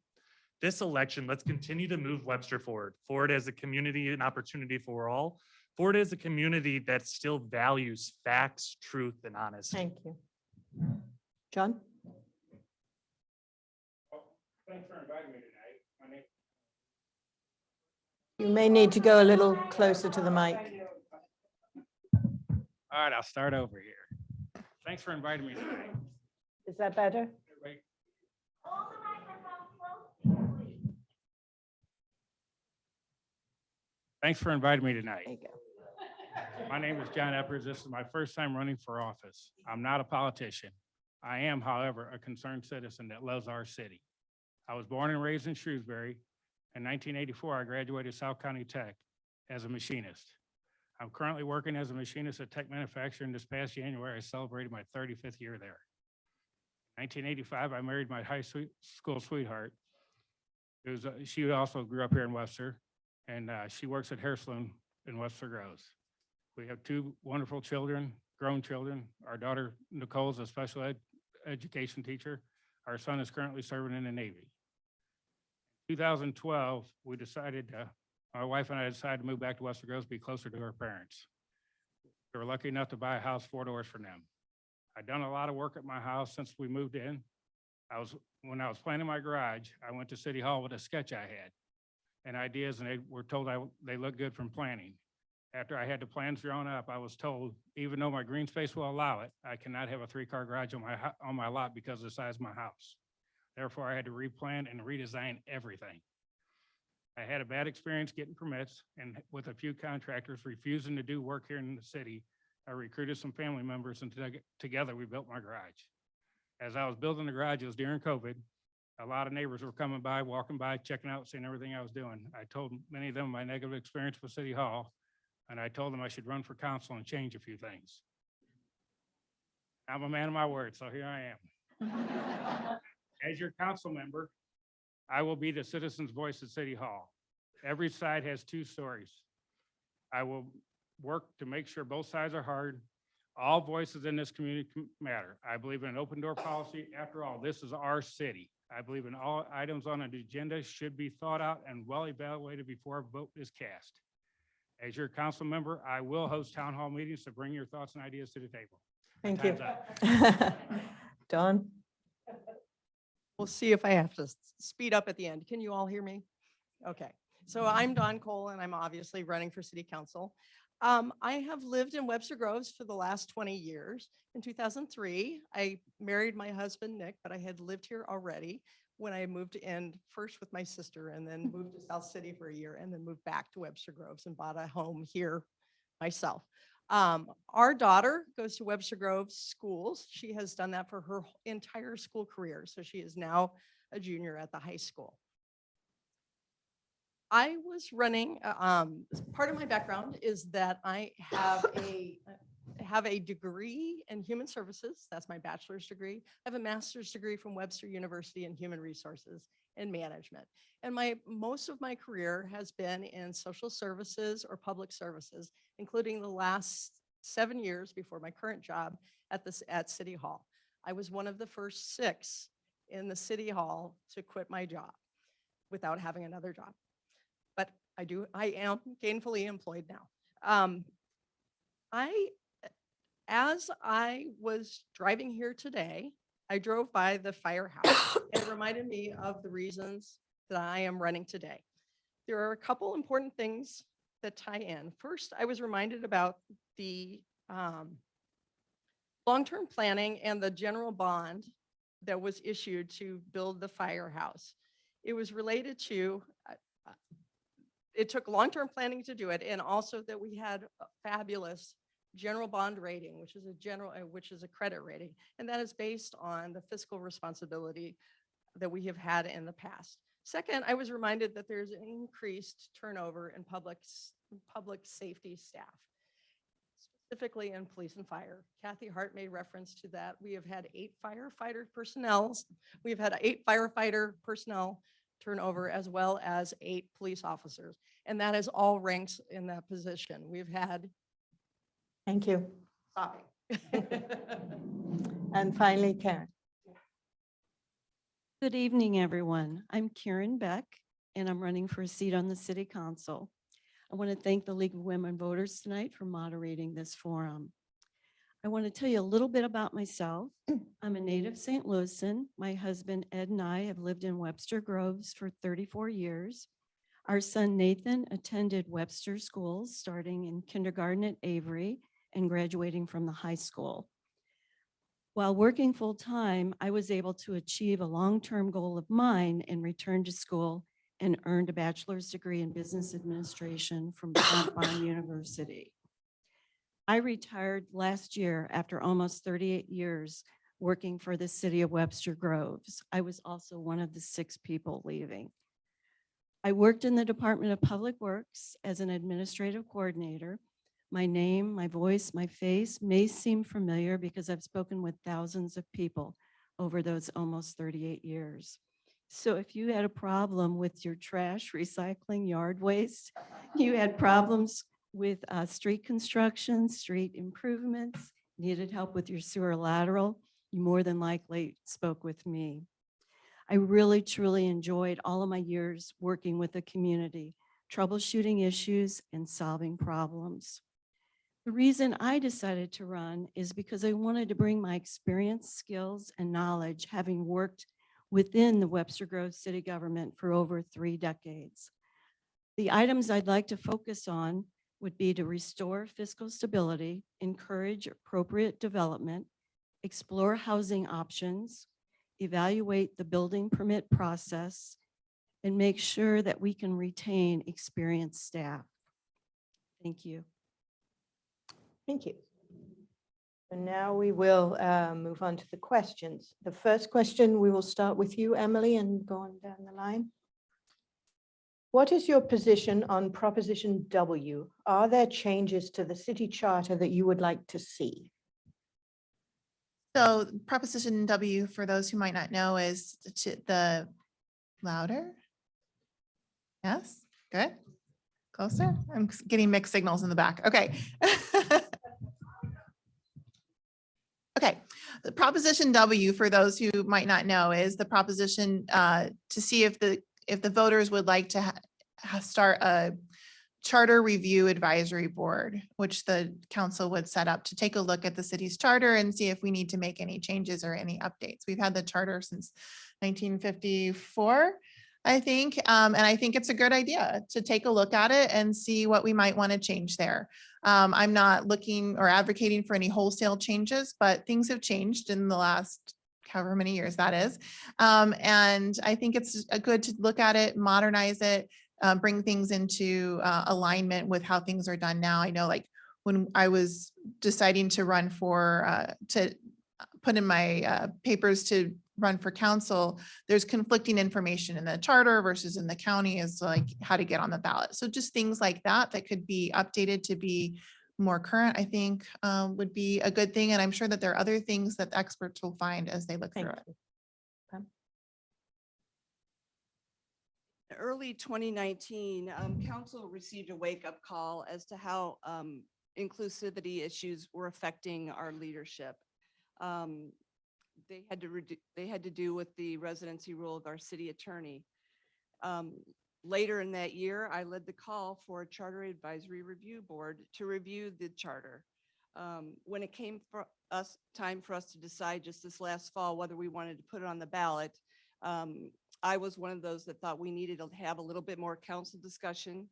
This election, let's continue to move Webster forward as a community, an opportunity for all, forward as a community that still values facts, truth, and honesty. Thank you. John? Thanks for inviting me tonight. My name. You may need to go a little closer to the mic. All right, I'll start over here. Thanks for inviting me tonight. Is that better? Everybody- Thanks for inviting me tonight. There you go. My name is John Eppers. This is my first time running for office. I'm not a politician. I am, however, a concerned citizen that loves our city. I was born and raised in Shrewsbury. In 1984, I graduated South County Tech as a machinist. I'm currently working as a machinist at Tech Manufacturing. This past January, I celebrated my 35th year there. 1985, I married my high school sweetheart. She also grew up here in Webster, and she works at Hair Salon in Webster Groves. We have two wonderful children, grown children. Our daughter Nicole is a special education teacher. Our son is currently serving in the Navy. 2012, we decided, my wife and I decided to move back to Webster Groves, be closer to our parents. We were lucky enough to buy a house 4 doors from them. I'd done a lot of work at my house since we moved in. When I was planning my garage, I went to City Hall with a sketch I had and ideas, and they were told they looked good from planning. After I had the plans drawn up, I was told, even though my green space will allow it, I cannot have a 3-car garage on my lot because of the size of my house. Therefore, I had to replan and redesign everything. I had a bad experience getting permits and with a few contractors refusing to do work here in the city. I recruited some family members and together we built my garage. As I was building the garage, it was during COVID. A lot of neighbors were coming by, walking by, checking out, seeing everything I was doing. I told many of them my negative experience with City Hall, and I told them I should run for council and change a few things. I'm a man of my word, so here I am. As your council member, I will be the citizens' voice at City Hall. Every side has 2 stories. I will work to make sure both sides are heard. All voices in this community matter. I believe in an open door policy. After all, this is our city. I believe in all items on an agenda should be thought out and well evaluated before a vote is cast. As your council member, I will host town hall meetings to bring your thoughts and ideas to the table. Thank you. Time's up. Don? We'll see if I have to speed up at the end. Can you all hear me? Okay, so I'm Dawn Cole and I'm obviously running for city council. I have lived in Webster Groves for the last 20 years. In 2003, I married my husband, Nick, but I had lived here already when I moved in first with my sister and then moved to South City for a year and then moved back to Webster Groves and bought a home here myself. Our daughter goes to Webster Groves schools. She has done that for her entire school career. So she is now a junior at the high school. I was running, part of my background is that I have a degree in human services. That's my bachelor's degree. I have a master's degree from Webster University in human resources and management. And most of my career has been in social services or public services, including the last 7 years before my current job at City Hall. I was one of the first 6 in the City Hall to quit my job without having another job. But I am gainfully employed now. As I was driving here today, I drove by the firehouse and it reminded me of the reasons that I am running today. There are a couple important things that tie in. First, I was reminded about the long-term planning and the general bond that was issued to build the firehouse. It was related to, it took long-term planning to do it, and also that we had a fabulous general bond rating, which is a credit rating, and that is based on the fiscal responsibility that we have had in the past. Second, I was reminded that there's an increased turnover in public safety staff, specifically in police and fire. Kathy Hart made reference to that. We have had 8 firefighter personnel. We've had 8 firefighter personnel turnover, as well as 8 police officers. And that is all ranks in that position. We've had, Thank you. stopping. And finally, Karen. Good evening, everyone. I'm Karen Beck, and I'm running for a seat on the City Council. I want to thank the League of Women Voters tonight for moderating this forum. I want to tell you a little bit about myself. I'm a native St. Louisan. My husband Ed and I have lived in Webster Groves for 34 years. Our son Nathan attended Webster schools, starting in kindergarten at Avery and graduating from the high school. While working full-time, I was able to achieve a long-term goal of mine and return to school and earned a bachelor's degree in business administration from Brown University. I retired last year after almost 38 years working for the city of Webster Groves. I was also one of the 6 people leaving. I worked in the Department of Public Works as an administrative coordinator. My name, my voice, my face may seem familiar because I've spoken with thousands of people over those almost 38 years. So if you had a problem with your trash, recycling, yard waste, you had problems with street construction, street improvements, needed help with your sewer lateral, you more than likely spoke with me. I really, truly enjoyed all of my years working with the community, troubleshooting issues and solving problems. The reason I decided to run is because I wanted to bring my experience, skills, and knowledge, having worked within the Webster Groves city government for over 3 decades. The items I'd like to focus on would be to restore fiscal stability, encourage appropriate development, explore housing options, evaluate the building permit process, and make sure that we can retain experienced staff. Thank you. Thank you. And now we will move on to the questions. The first question, we will start with you, Emily, and go on down the line. What is your position on Proposition W? Are there changes to the city charter that you would like to see? So Proposition W, for those who might not know, is the louder. Yes, good. Closer. I'm getting mixed signals in the back. Okay. Okay. The Proposition W, for those who might not know, is the proposition to see if the voters would like to start a charter review advisory board, which the council would set up to take a look at the city's charter and see if we need to make any changes or any updates. We've had the charter since 1954, I think. And I think it's a good idea to take a look at it and see what we might want to change there. I'm not looking or advocating for any wholesale changes, but things have changed in the last however many years that is. And I think it's good to look at it, modernize it, bring things into alignment with how things are done now. I know, like, when I was deciding to run for, to put in my papers to run for council, there's conflicting information in the charter versus in the county is like how to get on the ballot. So just things like that that could be updated to be more current, I think would be a good thing. And I'm sure that there are other things that experts will find as they look through it. Early 2019, council received a wake-up call as to how inclusivity issues were affecting our leadership. They had to do with the residency rule of our city attorney. Later in that year, I led the call for a charter advisory review board to review the charter. When it came for us, time for us to decide just this last fall whether we wanted to put it on the ballot, I was one of those that thought we needed to have a little bit more council discussion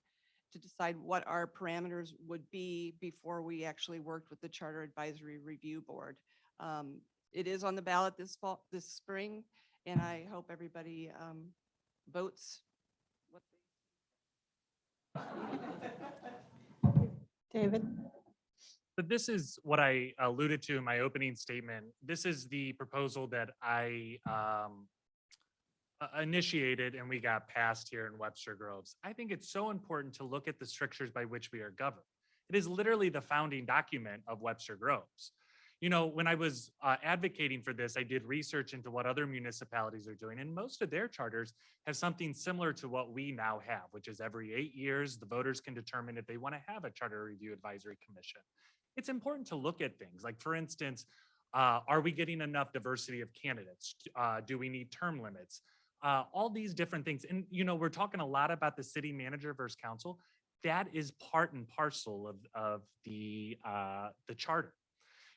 to decide what our parameters would be before we actually worked with the Charter Advisory Review Board. It is on the ballot this fall, this spring, and I hope everybody votes. David? But this is what I alluded to in my opening statement. This is the proposal that I initiated and we got passed here in Webster Groves. I think it's so important to look at the strictures by which we are governed. It is literally the founding document of Webster Groves. You know, when I was advocating for this, I did research into what other municipalities are doing, and most of their charters have something similar to what we now have, which is every 8 years, the voters can determine if they want to have a charter review advisory commission. It's important to look at things like, for instance, are we getting enough diversity of candidates? Do we need term limits? All these different things. And, you know, we're talking a lot about the city manager versus council. That is part and parcel of the charter.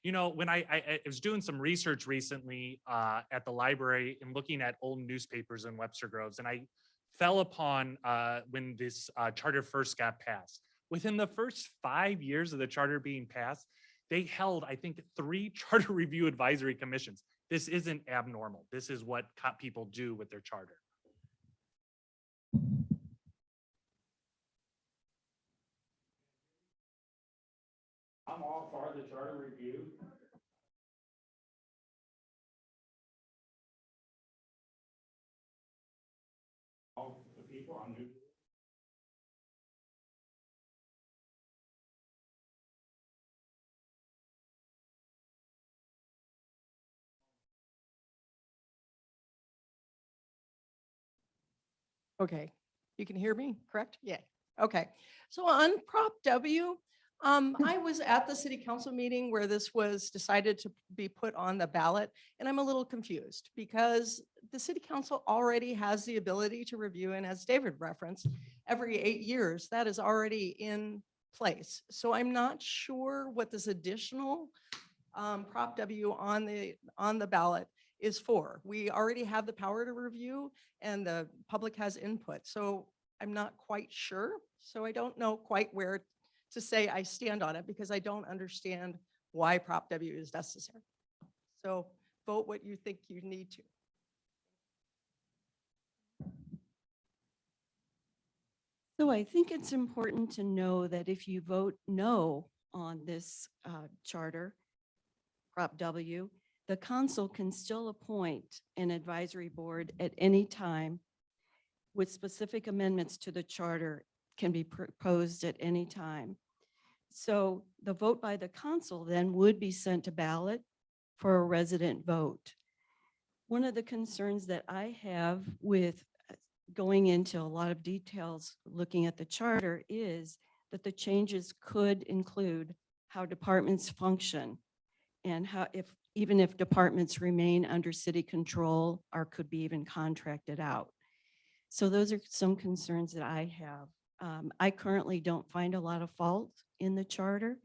You know, when I was doing some research recently at the library and looking at old newspapers in Webster Groves, and I fell upon when this charter first got passed. Within the first 5 years of the charter being passed, they held, I think, 3 charter review advisory commissions. This isn't abnormal. This is what people do with their charter. I'm all for the charter review. All the people I'm new. Okay, you can hear me, correct? Yeah. Okay, so on Prop W, I was at the city council meeting where this was decided to be put on the ballot, and I'm a little confused because the city council already has the ability to review, and as David referenced, every 8 years, that is already in place. So I'm not sure what this additional Prop W on the ballot is for. We already have the power to review and the public has input. So I'm not quite sure. So I don't know quite where to say I stand on it because I don't understand why Prop W is necessary. So vote what you think you need to. So I think it's important to know that if you vote no on this charter, Prop W, the council can still appoint an advisory board at any time with specific amendments to the charter can be proposed at any time. So the vote by the council then would be sent to ballot for a resident vote. One of the concerns that I have with going into a lot of details looking at the charter is that the changes could include how departments function and how even if departments remain under city control or could be even contracted out. So those are some concerns that I have. I currently don't find a lot of fault in the charter.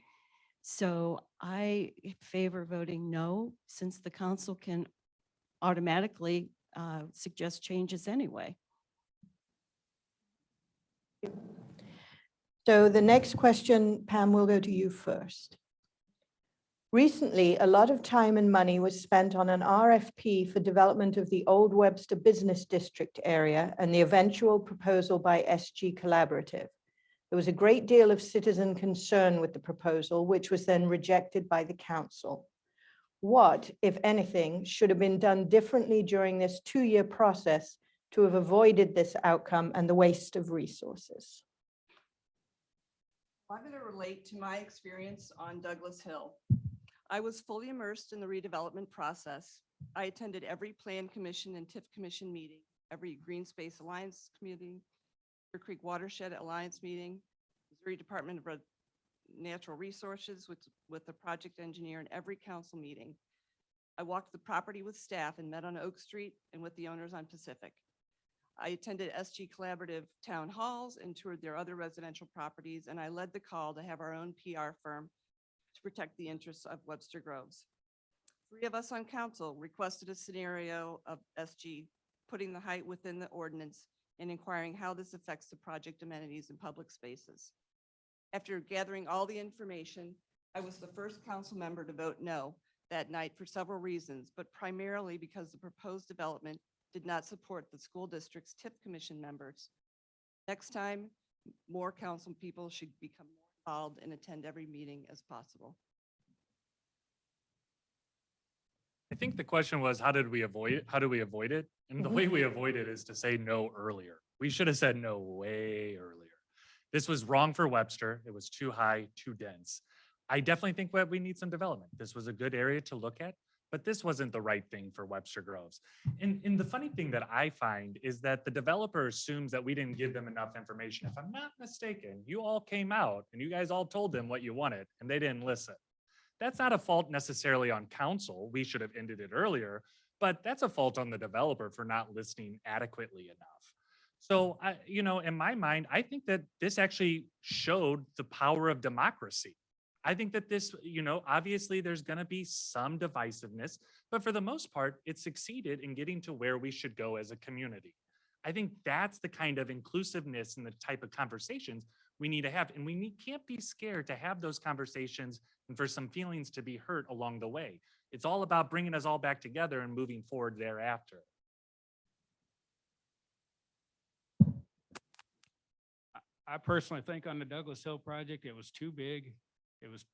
So I favor voting no, since the council can automatically suggest changes anyway. So the next question, Pam, will go to you first. Recently, a lot of time and money was spent on an RFP for development of the Old Webster Business District area and the eventual proposal by SG Collaborative. There was a great deal of citizen concern with the proposal, which was then rejected by the council. What, if anything, should have been done differently during this 2-year process to have avoided this outcome and the waste of resources? I'm going to relate to my experience on Douglas Hill. I was fully immersed in the redevelopment process. I attended every Plan Commission and TIF Commission meeting, every Green Space Alliance meeting, Bear Creek Watershed Alliance meeting, Missouri Department of Natural Resources with the project engineer in every council meeting. I walked the property with staff and met on Oak Street and with the owners on Pacific. I attended SG Collaborative town halls and toured their other residential properties, and I led the call to have our own PR firm to protect the interests of Webster Groves. 3 of us on council requested a scenario of SG putting the height within the ordinance and inquiring how this affects the project amenities and public spaces. After gathering all the information, I was the first council member to vote no, that night for several reasons, but primarily because the proposed development did not support the school district's TIP commission members. Next time, more council people should become more involved and attend every meeting as possible. I think the question was, how do we avoid it? And the way we avoid it is to say no earlier. We should have said no way earlier. This was wrong for Webster. It was too high, too dense. I definitely think that we need some development. This was a good area to look at, but this wasn't the right thing for Webster Groves. And the funny thing that I find is that the developer assumes that we didn't give them enough information. If I'm not mistaken, you all came out and you guys all told them what you wanted and they didn't listen. That's not a fault necessarily on council. We should have ended it earlier, but that's a fault on the developer for not listening adequately enough. So, in my mind, I think that this actually showed the power of democracy. I think that this, obviously there's going to be some divisiveness, but for the most part, it succeeded in getting to where we should go as a community. I think that's the kind of inclusiveness and the type of conversations we need to have. And can't be scared to have those conversations and for some feelings to be hurt along the way. It's all about bringing us all back together and moving forward thereafter. I personally think on the Douglas Hill project, it was too big. It was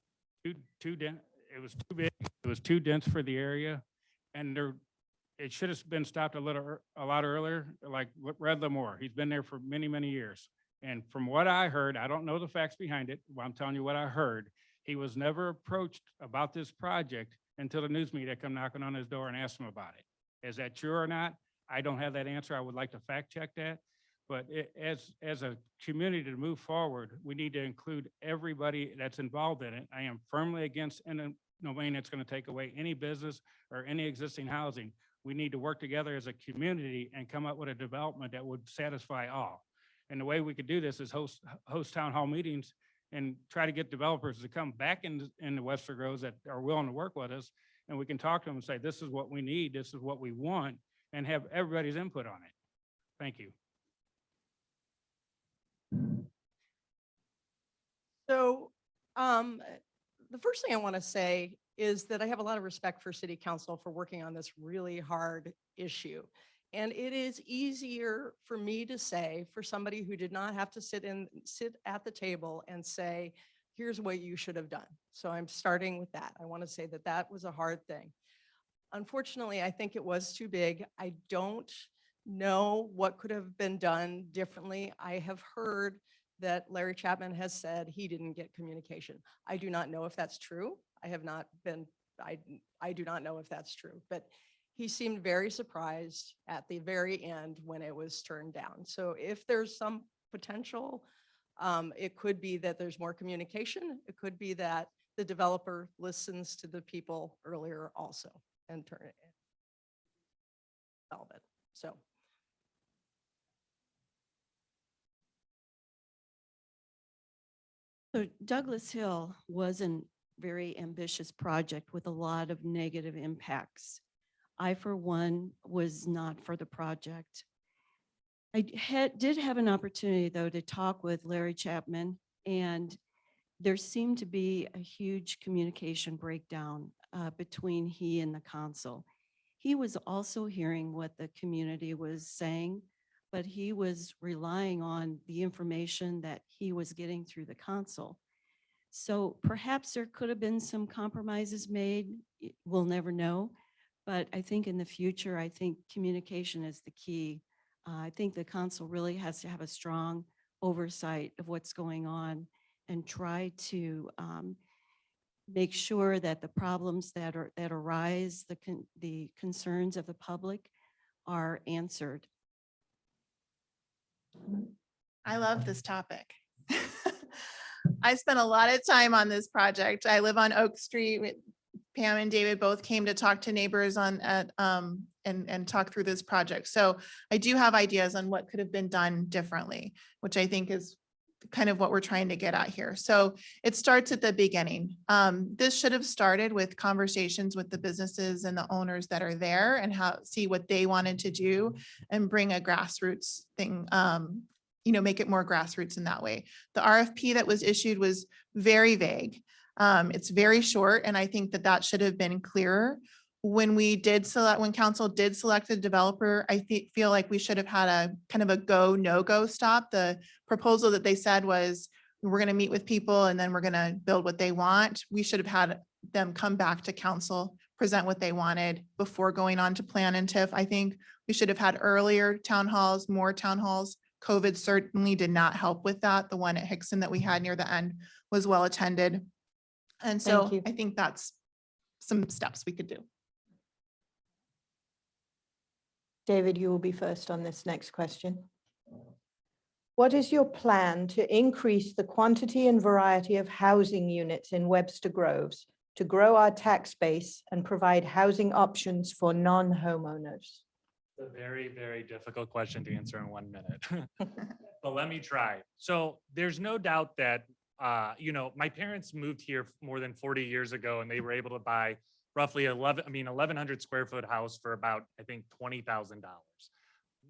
too dense. It was too big. It was too dense for the area. And it should have been stopped a lot earlier, like Red Lamore. He's been there for many, many years. And from what I heard, I don't know the facts behind it, but I'm telling you what I heard. He was never approached about this project until the news media come knocking on his door and asked him about it. Is that true or not? I don't have that answer. I would like to fact check that. But as a community to move forward, we need to include everybody that's involved in it. I am firmly against any domain that's going to take away any business or any existing housing. We need to work together as a community and come up with a development that would satisfy all. And the way we could do this is host town hall meetings and try to get developers to come back in the Webster Groves that are willing to work with us. And we can talk to them and say, this is what we need, this is what we want, and have everybody's input on it. Thank you. So the first thing I want to say is that I have a lot of respect for City Council for working on this really hard issue. And it is easier for me to say for somebody who did not have to sit at the table and say, here's what you should have done. So I'm starting with that. I want to say that that was a hard thing. Unfortunately, I think it was too big. I don't know what could have been done differently. I have heard that Larry Chapman has said he didn't get communication. I do not know if that's true. I have not been, I do not know if that's true, but he seemed very surprised at the very end when it was turned down. So if there's some potential, it could be that there's more communication. It could be that the developer listens to the people earlier also and turn it, solve it. So. So Douglas Hill was a very ambitious project with a lot of negative impacts. I, for one, was not for the project. I did have an opportunity, though, to talk with Larry Chapman, and there seemed to be a huge communication breakdown between he and the council. He was also hearing what the community was saying, but he was relying on the information that he was getting through the council. So perhaps there could have been some compromises made. We'll never know. But I think in the future, I think communication is the key. I think the council really has to have a strong oversight of what's going on and try to make sure that the problems that arise, the concerns of the public are answered. I love this topic. I spent a lot of time on this project. I live on Oak Street. Pam and David both came to talk to neighbors and talk through this project. So I do have ideas on what could have been done differently, which I think is kind of what we're trying to get at here. So it starts at the beginning. This should have started with conversations with the businesses and the owners that are there and see what they wanted to do and bring a grassroots thing, make it more grassroots in that way. The RFP that was issued was very vague. It's very short, and I think that that should have been clearer. When council did select a developer, I feel like we should have had a kind of a go, no-go stop. The proposal that they said was, we're going to meet with people and then we're going to build what they want. We should have had them come back to council, present what they wanted before going on to plan and TIF. I think we should have had earlier town halls, more town halls. COVID certainly did not help with that. The one at Hickson that we had near the end was well attended. And so you. I think that's some steps we could do. David, you will be first on this next question. What is your plan to increase the quantity and variety of housing units in Webster Groves to grow our tax base and provide housing options for non-homeowners? A very, very difficult question to answer in 1 minute, but let me try. So there's no doubt that, my parents moved here more than 40 years ago, and they were able to buy roughly 1,100 square foot house for about, I think, $20,000.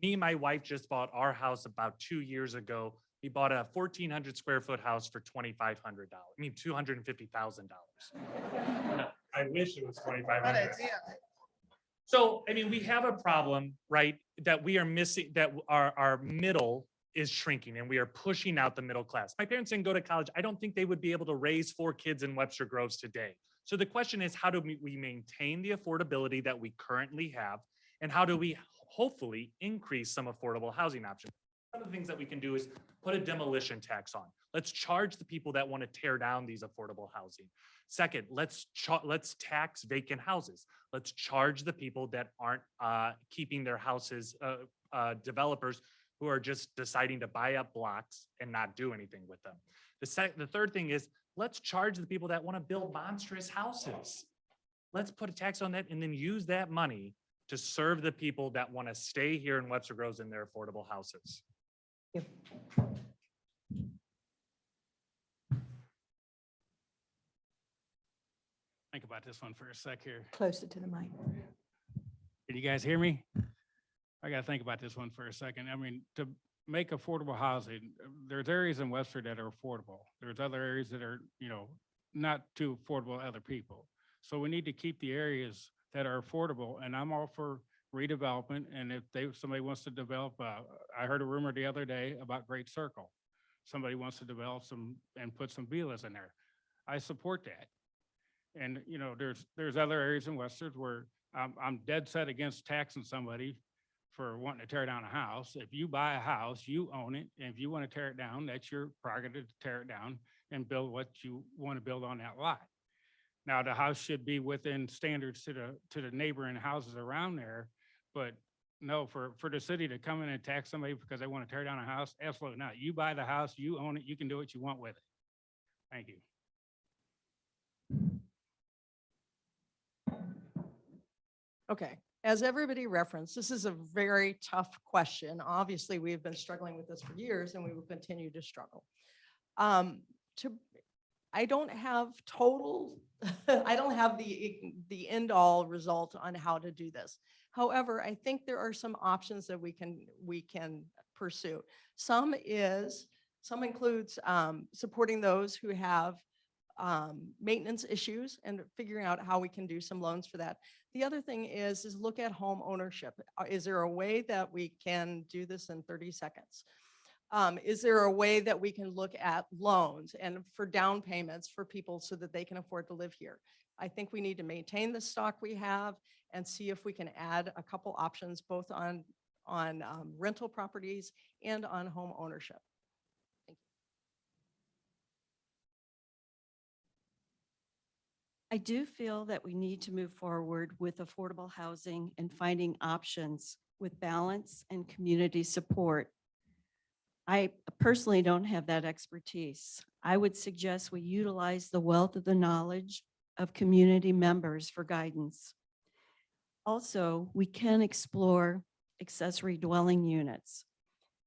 Me and my wife just bought our house about 2 years ago. We bought a 1,400 square foot house for $250,000. I wish it was $2,500. So, we have a problem, right, that we are missing, that our middle is shrinking and we are pushing out the middle class. My parents didn't go to college. I don't think they would be able to raise 4 kids in Webster Groves today. So the question is, how do we maintain the affordability that we currently have? And how do we hopefully increase some affordable housing options? One of the things that we can do is put a demolition tax on. Let's charge the people that want to tear down these affordable housing. Second, let's tax vacant houses. Let's charge the people that aren't keeping their houses, developers who are just deciding to buy up blocks and not do anything with them. The third thing is, let's charge the people that want to build monstrous houses. Let's put a tax on that and then use that money to serve the people that want to stay here in Webster Groves in their affordable houses. Yep. Think about this one for a sec here. Closer to the mic. Can you guys hear me? I got to think about this one for a second. To make affordable housing, there's areas in Webster that are affordable. There's other areas that are, not too affordable to other people. So we need to keep the areas that are affordable, and I'm all for redevelopment. And if somebody wants to develop, I heard a rumor the other day about Great Circle. Somebody wants to develop some and put some villas in there. I support that. And, there's other areas in Webster where I'm dead set against taxing somebody for wanting to tear down a house. If you buy a house, you own it. And if you want to tear it down, that's your prerogative to tear it down and build what you want to build on that lot. Now, the house should be within standards to the neighboring houses around there. But no, for the city to come in and tax somebody because they want to tear down a house, absolutely not. You buy the house, you own it, you can do what you want with it. Thank you. Okay, as everybody referenced, this is a very tough question. Obviously, we have been struggling with this for years and we will continue to struggle. I don't have I don't have the end all result on how to do this. However, I think there are some options that we can pursue. Some includes supporting those who have maintenance issues and figuring out how we can do some loans for that. The other thing is look at home ownership. Is there a way that we can do this in 30 seconds? Is there a way that we can look at loans and for down payments for people so that they can afford to live here? I think we need to maintain the stock we have and see if we can add a couple options both on rental properties and on home ownership. Thank you. I do feel that we need to move forward with affordable housing and finding options with balance and community support. I personally don't have that expertise. I would suggest we utilize the wealth of the knowledge of community members for guidance. Also, we can explore accessory dwelling units.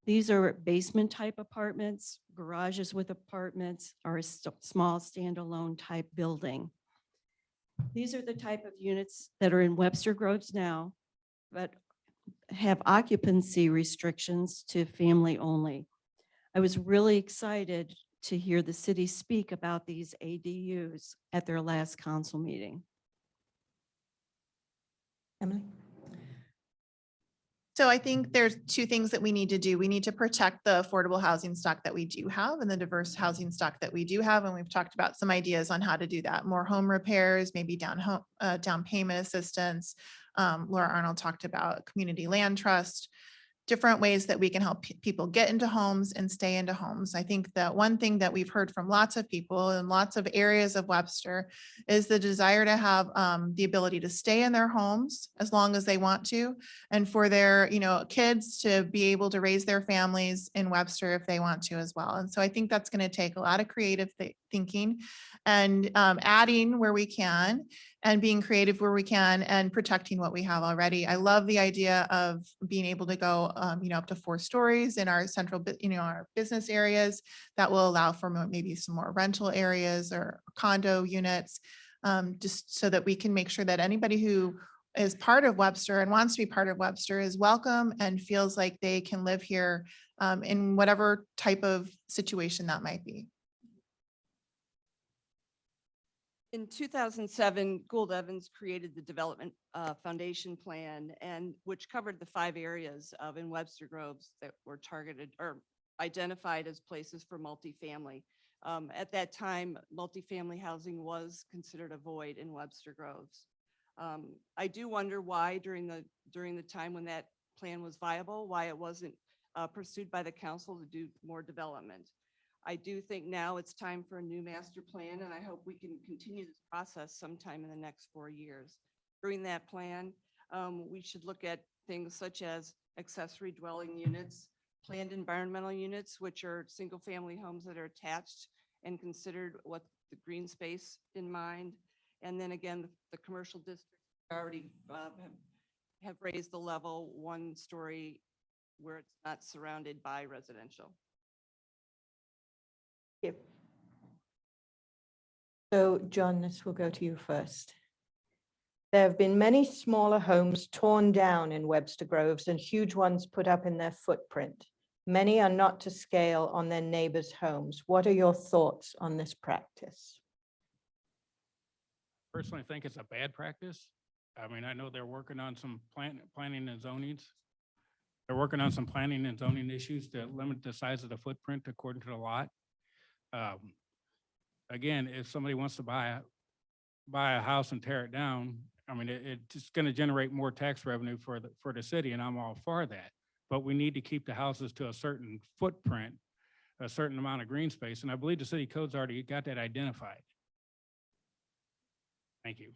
These are basement type apartments, garages with apartments, or a small standalone type building. These are the type of units that are in Webster Groves now, but have occupancy restrictions to family only. I was really excited to hear the city speak about these ADUs at their last council meeting. Emily? So I think there's two things that we need to do. We need to protect the affordable housing stock that we do have and the diverse housing stock that we do have. And we've talked about some ideas on how to do that. More home repairs, maybe down payment assistance. Laura Arnold talked about community land trust, different ways that we can help people get into homes and stay into homes. I think that one thing that we've heard from lots of people in lots of areas of Webster is the desire to have the ability to stay in their homes as long as they want to, and for their kids to be able to raise their families in Webster if they want to as well. And so I think that's going to take a lot of creative thinking and adding where we can and being creative where we can and protecting what we have already. I love the idea of being able to go, up to 4 stories in our central, our business areas that will allow for maybe some more rental areas or condo units, just so that we can make sure that anybody who is part of Webster and wants to be part of Webster is welcome and feels like they can live here in whatever type of situation that might be. In 2007, Gould Evans created the Development Foundation Plan, and which covered the 5 areas in Webster Groves that were targeted or identified as places for multifamily. At that time, multifamily housing was considered a void in Webster Groves. I do wonder why during the time when that plan was viable, why it wasn't pursued by the council to do more development. I do think now it's time for a new master plan, and I hope we can continue this process sometime in the next 4 years. During that plan, we should look at things such as accessory dwelling units, planned environmental units, which are single-family homes that are attached and considered with the green space in mind. And then again, the commercial districts already have raised the level 1 story where it's not surrounded by residential. Yep. So John, this will go to you first. There have been many smaller homes torn down in Webster Groves and huge ones put up in their footprint. Many are not to scale on their neighbors' homes. What are your thoughts on this practice? Personally think it's a bad practice. I mean, I know they're working on some planning and zonings. They're working on some planning and zoning issues to limit the size of the footprint according to the lot. Again, if somebody wants to buy a house and tear it down, I mean, it's going to generate more tax revenue for the city, and I'm all for that. But we need to keep the houses to a certain footprint, a certain amount of green space, and I believe the city code's already got that identified. Thank you.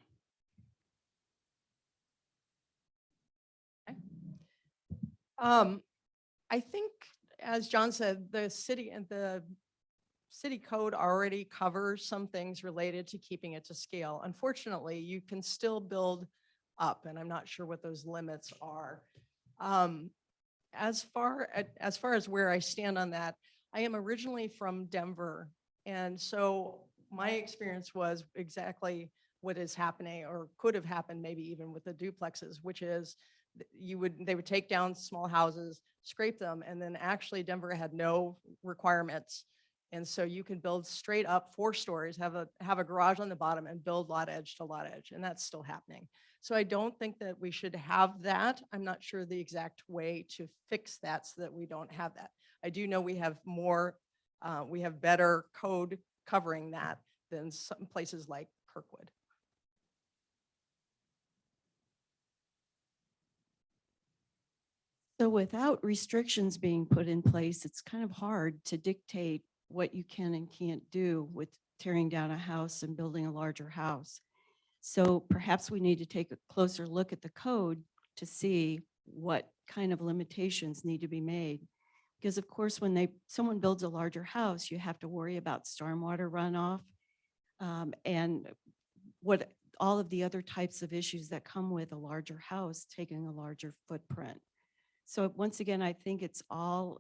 I think, as John said, the city code already covers some things related to keeping it to scale. Unfortunately, you can still build up, and I'm not sure what those limits are. As far as where I stand on that, I am originally from Denver, and so my experience was exactly what is happening or could have happened maybe even with the duplexes, which is they would take down small houses, scrape them, and then actually Denver had no requirements. And so you can build straight up 4 stories, have a garage on the bottom and build lot edge to lot edge. And that's still happening. So I don't think that we should have that. I'm not sure the exact way to fix that so that we don't have that. I do know we have better code covering that than some places like Kirkwood. So without restrictions being put in place, it's kind of hard to dictate what you can and can't do with tearing down a house and building a larger house. So perhaps we need to take a closer look at the code to see what kind of limitations need to be made. Because of course, when someone builds a larger house, you have to worry about stormwater runoff and what all of the other types of issues that come with a larger house taking a larger footprint. So once again, I think it's all,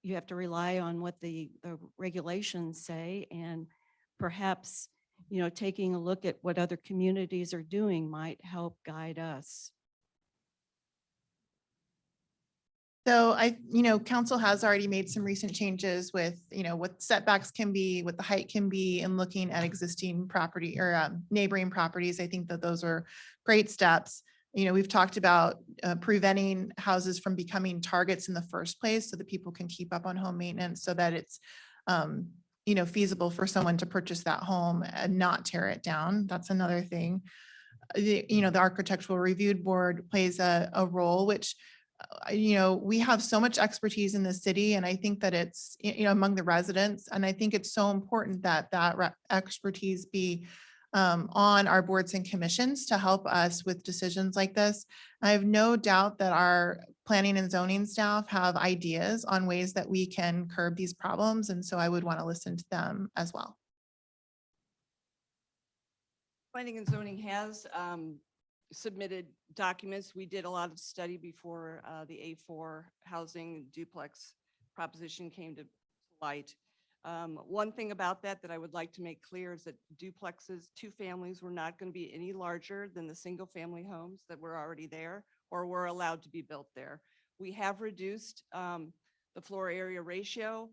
you have to rely on what the regulations say, and perhaps, taking a look at what other communities are doing might help guide us. So council has already made some recent changes with, what setbacks can be, what the height can be, and looking at existing property or neighboring properties. I think that those are great steps. We've talked about preventing houses from becoming targets in the first place so that people can keep up on home maintenance so that it's, feasible for someone to purchase that home and not tear it down. That's another thing. The Architectural Review Board plays a role, which we have so much expertise in the city, and I think that it's, among the residents, and I think it's so important that expertise be on our boards and commissions to help us with decisions like this. I have no doubt that our planning and zoning staff have ideas on ways that we can curb these problems, and so I would want to listen to them as well. Planning and zoning has submitted documents. We did a lot of study before the A4 housing duplex proposition came to light. One thing about that I would like to make clear is that duplexes, 2 families, were not going to be any larger than the single family homes that were already there or were allowed to be built there. We have reduced the floor area ratio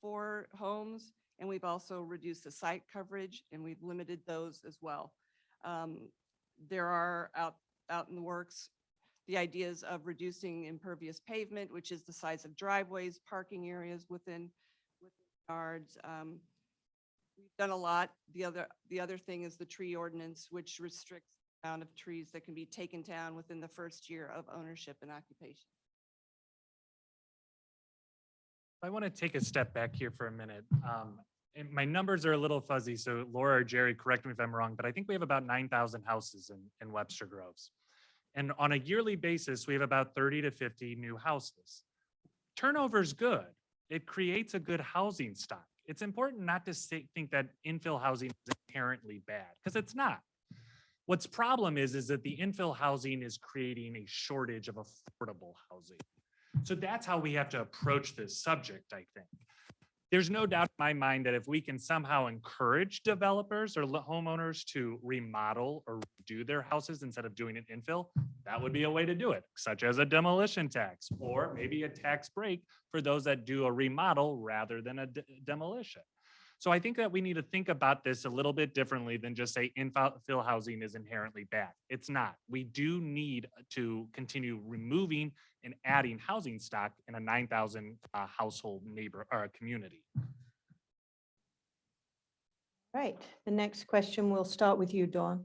for homes, and we've also reduced the site coverage, and we've limited those as well. There are out in the works the ideas of reducing impervious pavement, which is the size of driveways, parking areas within yards. We've done a lot. The other thing is the tree ordinance, which restricts the amount of trees that can be taken down within the first year of ownership and occupation. I want to take a step back here for a minute. And my numbers are a little fuzzy, so Laura or Jerry, correct me if I'm wrong, but I think we have about 9,000 houses in Webster Groves. And on a yearly basis, we have about 30 to 50 new houses. Turnover is good. It creates a good housing stock. It's important not to think that infill housing is inherently bad, because it's not. What's problem is that the infill housing is creating a shortage of affordable housing. So that's how we have to approach this subject, I think. There's no doubt in my mind that if we can somehow encourage developers or homeowners to remodel or redo their houses instead of doing an infill, that would be a way to do it, such as a demolition tax or maybe a tax break for those that do a remodel rather than a demolition. So I think that we need to think about this a little bit differently than just say infill housing is inherently bad. It's not. We do need to continue removing and adding housing stock in a 9,000 household neighbor or community. Right, the next question will start with you, Dawn.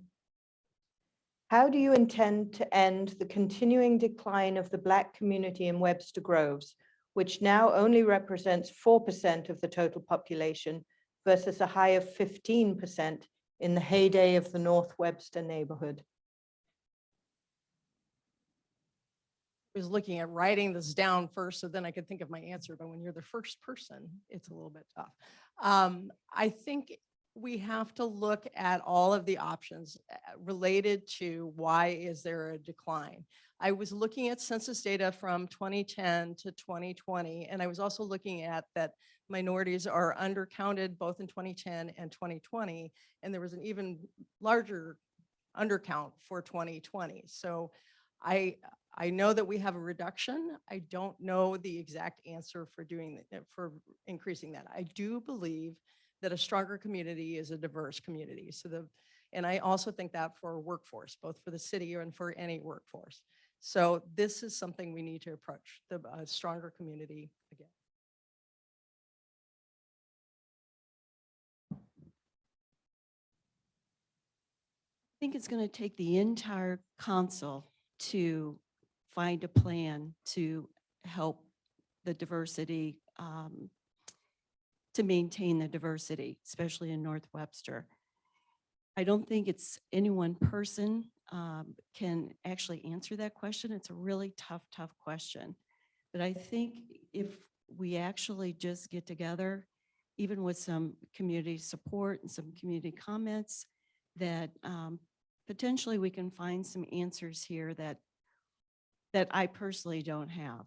How do you intend to end the continuing decline of the Black community in Webster Groves, which now only represents 4% of the total population versus a high of 15% in the heyday of the North Webster neighborhood? I was looking at writing this down first so then I could think of my answer, but when you're the first person, it's a little bit tough. I think we have to look at all of the options related to why is there a decline. I was looking at census data from 2010 to 2020, and I was also looking at that minorities are undercounted both in 2010 and 2020, and there was an even larger undercount for 2020. So I know that we have a reduction. I don't know the exact answer for doing that, for increasing that. I do believe that a stronger community is a diverse community. And I also think that for workforce, both for the city and for any workforce. So this is something we need to approach, the stronger community again. I think it's going to take the entire council to find a plan to help the diversity, to maintain the diversity, especially in North Webster. I don't think it's any one person can actually answer that question. It's a really tough question. But I think if we actually just get together, even with some community support and some community comments, that potentially we can find some answers here that I personally don't have.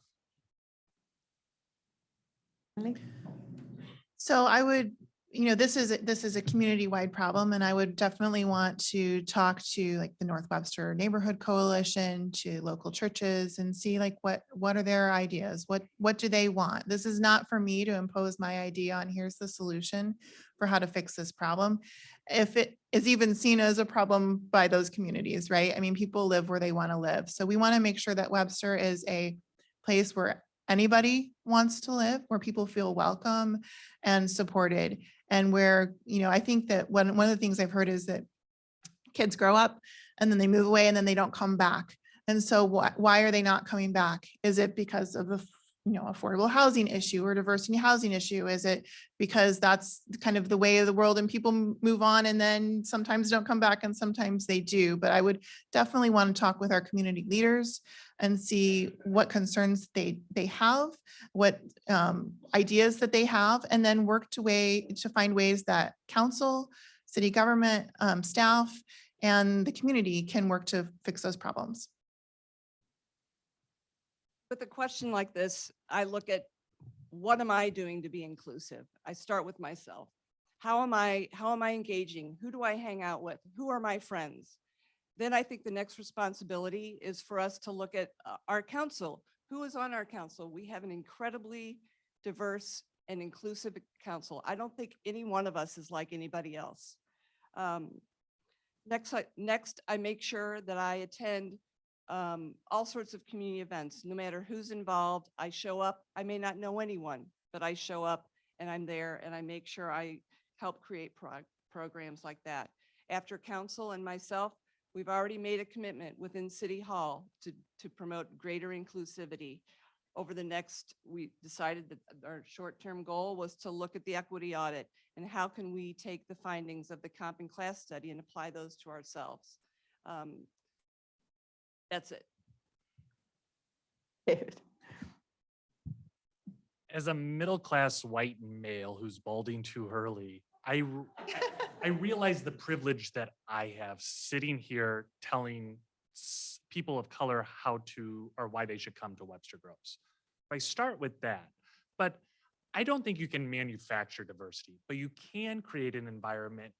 So I would this is a community-wide problem, and I would definitely want to talk to like the North Webster Neighborhood Coalition, to local churches, and see like what are their ideas? What do they want? This is not for me to impose my idea on here's the solution for how to fix this problem. If it is even seen as a problem by those communities, right? I mean, people live where they want to live. So we want to make sure that Webster is a place where anybody wants to live, where people feel welcome and supported. And where, I think that one of the things I've heard is that kids grow up and then they move away and then they don't come back. And so why are they not coming back? Is it because of the affordable housing issue or diversity housing issue? Is it because that's kind of the way of the world and people move on and then sometimes don't come back and sometimes they do? But I would definitely want to talk with our community leaders and see what concerns they have, what ideas that they have, and then work to find ways that council, city government, staff, and the community can work to fix those problems. With a question like this, I look at what am I doing to be inclusive? I start with myself. How am I engaging? Who do I hang out with? Who are my friends? Then I think the next responsibility is for us to look at our council. Who is on our council? We have an incredibly diverse and inclusive council. I don't think any one of us is like anybody else. Next, I make sure that I attend all sorts of community events. No matter who's involved, I show up. I may not know anyone, but I show up and I'm there, and I make sure I help create programs like that. After council and myself, we've already made a commitment within City Hall to promote greater inclusivity. Over the next, we decided that our short-term goal was to look at the equity audit and how can we take the findings of the comp and class study and apply those to ourselves. That's it. David. As a middle-class white male who's balding too early, I realize the privilege that I have sitting here telling people of color how to or why they should come to Webster Groves. I start with that, but I don't think you can manufacture diversity, but you can create an environment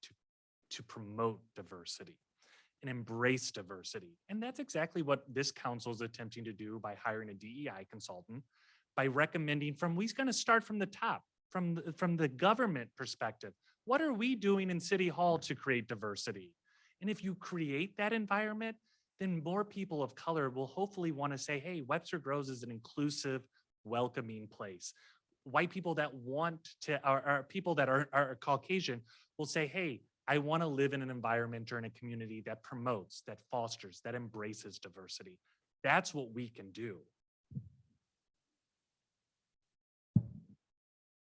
to promote diversity and embrace diversity. And that's exactly what this council is attempting to do by hiring a DEI consultant, by recommending we're going to start from the top, from the government perspective. What are we doing in City Hall to create diversity? And if you create that environment, then more people of color will hopefully want to say, hey, Webster Groves is an inclusive, welcoming place. White people that want to, or people that are Caucasian will say, hey, I want to live in an environment or in a community that promotes, that fosters, that embraces diversity. That's what we can do.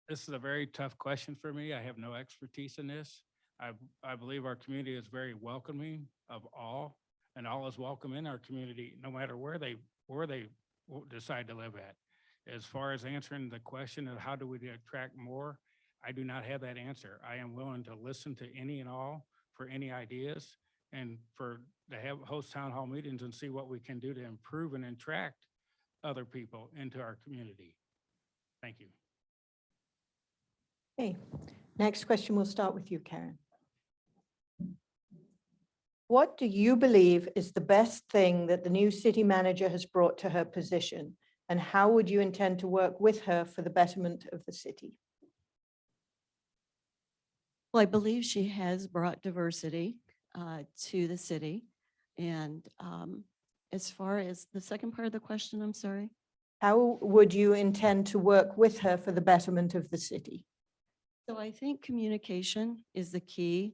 This is a very tough question for me. I have no expertise in this. I believe our community is very welcoming of all, and all is welcome in our community, no matter where they decide to live at. As far as answering the question of how do we attract more, I do not have that answer. I am willing to listen to any and all for any ideas, and to host town hall meetings and see what we can do to improve and attract other people into our community. Thank you. Okay, next question, we'll start with you, Karen. What do you believe is the best thing that the new city manager has brought to her position, and how would you intend to work with her for the betterment of the city? Well, I believe she has brought diversity to the city. And as far as the second part of the question, I'm sorry. How would you intend to work with her for the betterment of the city? So I think communication is the key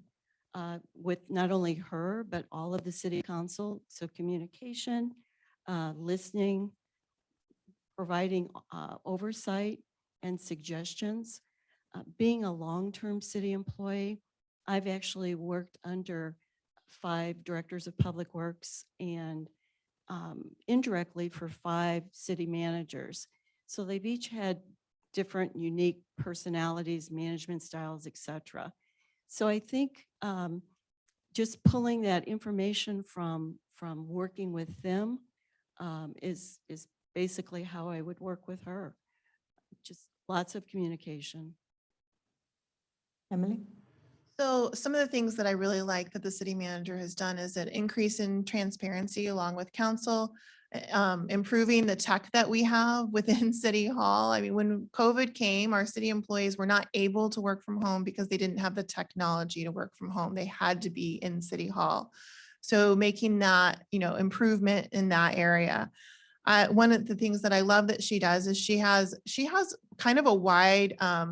with not only her, but all of the city council. So communication, listening, providing oversight and suggestions. Being a long-term city employee, I've actually worked under 5 directors of public works and indirectly for 5 city managers. So they've each had different unique personalities, management styles, etc. So I think just pulling that information from working with them is basically how I would work with her. Just lots of communication. Emily? So some of the things that I really like that the city manager has done is an increase in transparency along with council, improving the tech that we have within City Hall. I mean, when COVID came, our city employees were not able to work from home because they didn't have the technology to work from home. They had to be in City Hall. So making that, improvement in that area. One of the things that I love that she does is she has kind of a wide, a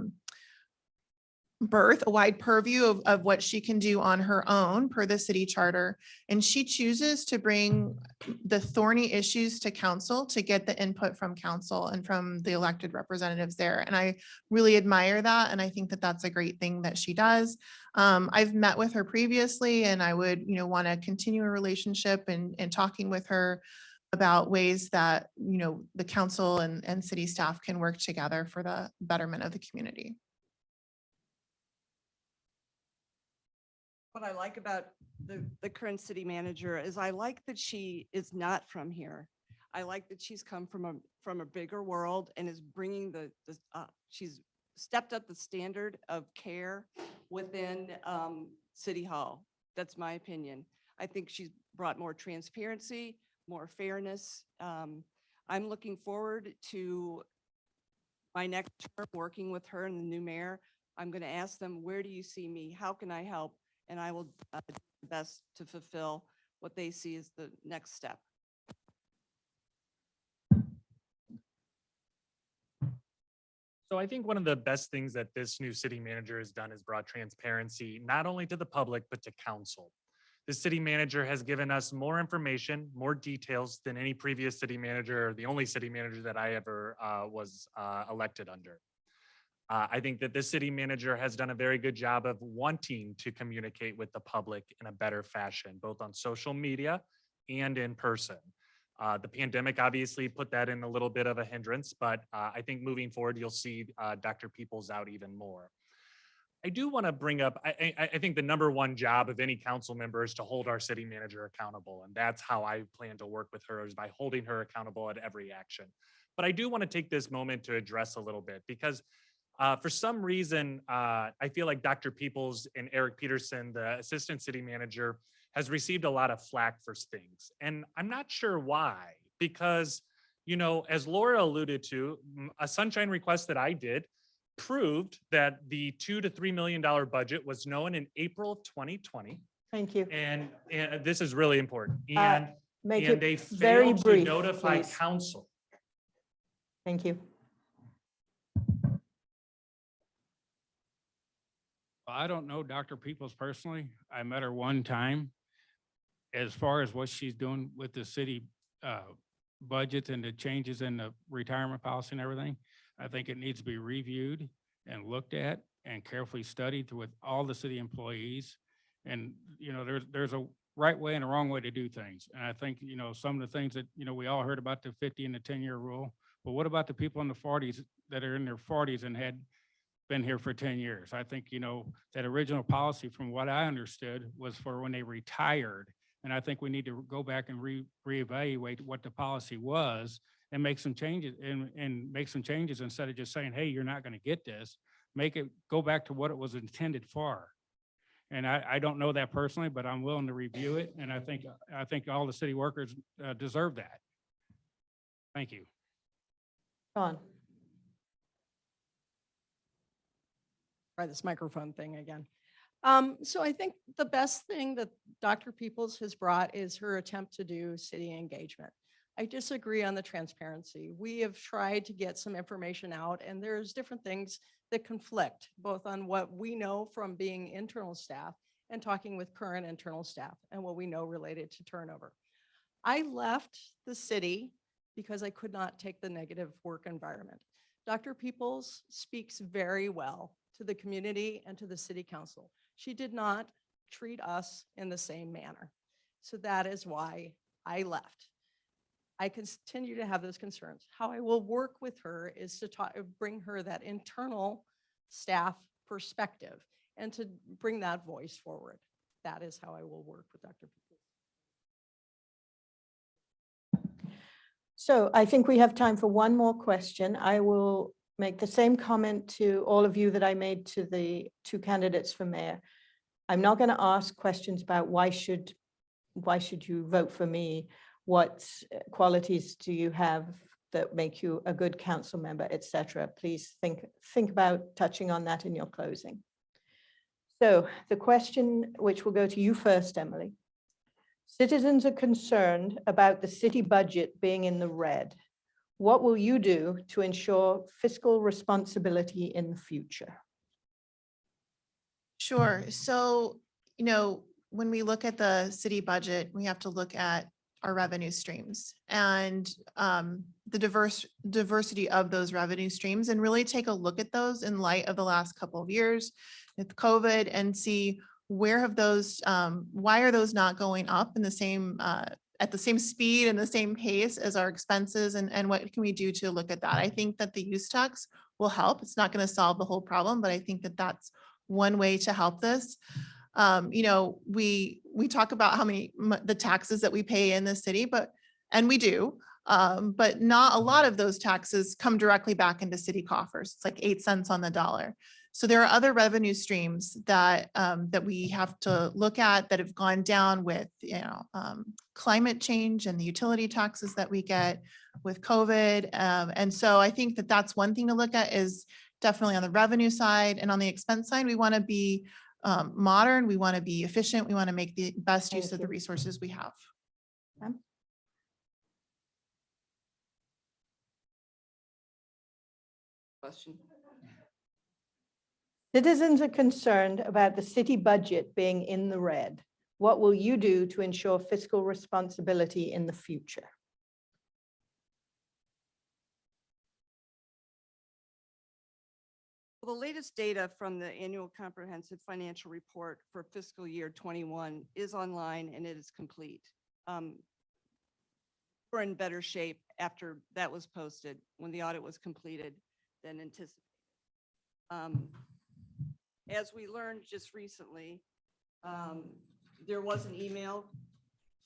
wide purview of what she can do on her own per the city charter. And she chooses to bring the thorny issues to council to get the input from council and from the elected representatives there. And I really admire that. And I think that that's a great thing that she does. I've met with her previously and I would, want to continue a relationship and talking with her about ways that, the council and city staff can work together for the betterment of the community. What I like about the current city manager is I like that she is not from here. I like that she's come from a bigger world and is bringing she's stepped up the standard of care within City Hall. That's my opinion. I think she's brought more transparency, more fairness. I'm looking forward to my next term working with her and the new mayor. I'm going to ask them, where do you see me? How can I help? And I will do my best to fulfill what they see as the next step. So I think one of the best things that this new city manager has done is brought transparency, not only to the public, but to council. The city manager has given us more information, more details than any previous city manager, or the only city manager that I ever was elected under. I think that this city manager has done a very good job of wanting to communicate with the public in a better fashion, both on social media and in person. The pandemic obviously put that in a little bit of a hindrance, but I think moving forward, you'll see Dr. Peoples out even more. I do want to bring up, I think the number one job of any council member is to hold our city manager accountable. And that's how I plan to work with her, is by holding her accountable at every action. But I do want to take this moment to address a little bit, because for some reason, I feel like Dr. Peoples and Eric Peterson, the assistant city manager, has received a lot of flack for things. And I'm not sure why, because, as Laura alluded to, a sunshine request that I did proved that the $2 to $3 million budget was known in April of 2020. Thank you. And this is really important. Make And it they very failed to brief, notify please. council. Thank you. I don't know Dr. Peoples personally. I met her one time. As far as what she's doing with the city budget and the changes in the retirement policy and everything, I think it needs to be reviewed and looked at and carefully studied with all the city employees. And, there's a right way and a wrong way to do things. And I think, some of the things that, we all heard about the 50 and the 10-year rule, but what about the people in the 40s that are in their 40s and had been here for 10 years? I think, that original policy, from what I understood, was for when they retired. And I think we need to go back and reevaluate what the policy was and make some changes and make some changes instead of just saying, hey, you're not going to get this. Make it go back to what it was intended for. And I don't know that personally, but I'm willing to review it. And I think all the city workers deserve that. Thank you. Sean. Try this microphone thing again. So I think the best thing that Dr. Peoples has brought is her attempt to do city engagement. I disagree on the transparency. We have tried to get some information out, and there's different things that conflict, both on what we know from being internal staff and talking with current internal staff and what we know related to turnover. I left the city because I could not take the negative work environment. Dr. Peoples speaks very well to the community and to the city council. She did not treat us in the same manner. So that is why I left. I continue to have those concerns. How I will work with her is to bring her that internal staff perspective and to bring that voice forward. That is how I will work with Dr. Peoples. So I think we have time for one more question. I will make the same comment to all of you that I made to the two candidates for mayor. I'm not going to ask questions about why should you vote for me? What qualities do you have that make you a good council member, etc. Please think about touching on that in your closing. So the question, which will go to you first, Emily. Citizens are concerned about the city budget being in the red. What will you do to ensure fiscal responsibility in the future? Sure. So, when we look at the city budget, we have to look at our revenue streams and the diversity of those revenue streams, and really take a look at those in light of the last couple of years with COVID, and see where have those, why are those not going up in the same, at the same speed and the same pace as our expenses, and what can we do to look at that? I think that the use tax will help. It's not going to solve the whole problem, but I think that that's one way to help this. We talk about how many the taxes that we pay in the city, and we do, but not a lot of those taxes come directly back into city coffers. It's like 8 cents on the dollar. So there are other revenue streams that that we have to look at that have gone down with climate change and the utility taxes that we get with COVID. And so I think that that's one thing to look at, is definitely on the revenue side. And on the expense side, we want to be modern, we want to be efficient, we want to make the best use of the resources we have. Question. Citizens are concerned about the city budget being in the red. What will you do to ensure fiscal responsibility in the future? Well, the latest data from the annual comprehensive financial report for fiscal year 21 is online and it is complete. We're in better shape after that was posted, when the audit was completed, than anticipated. As we learned just recently, there was an email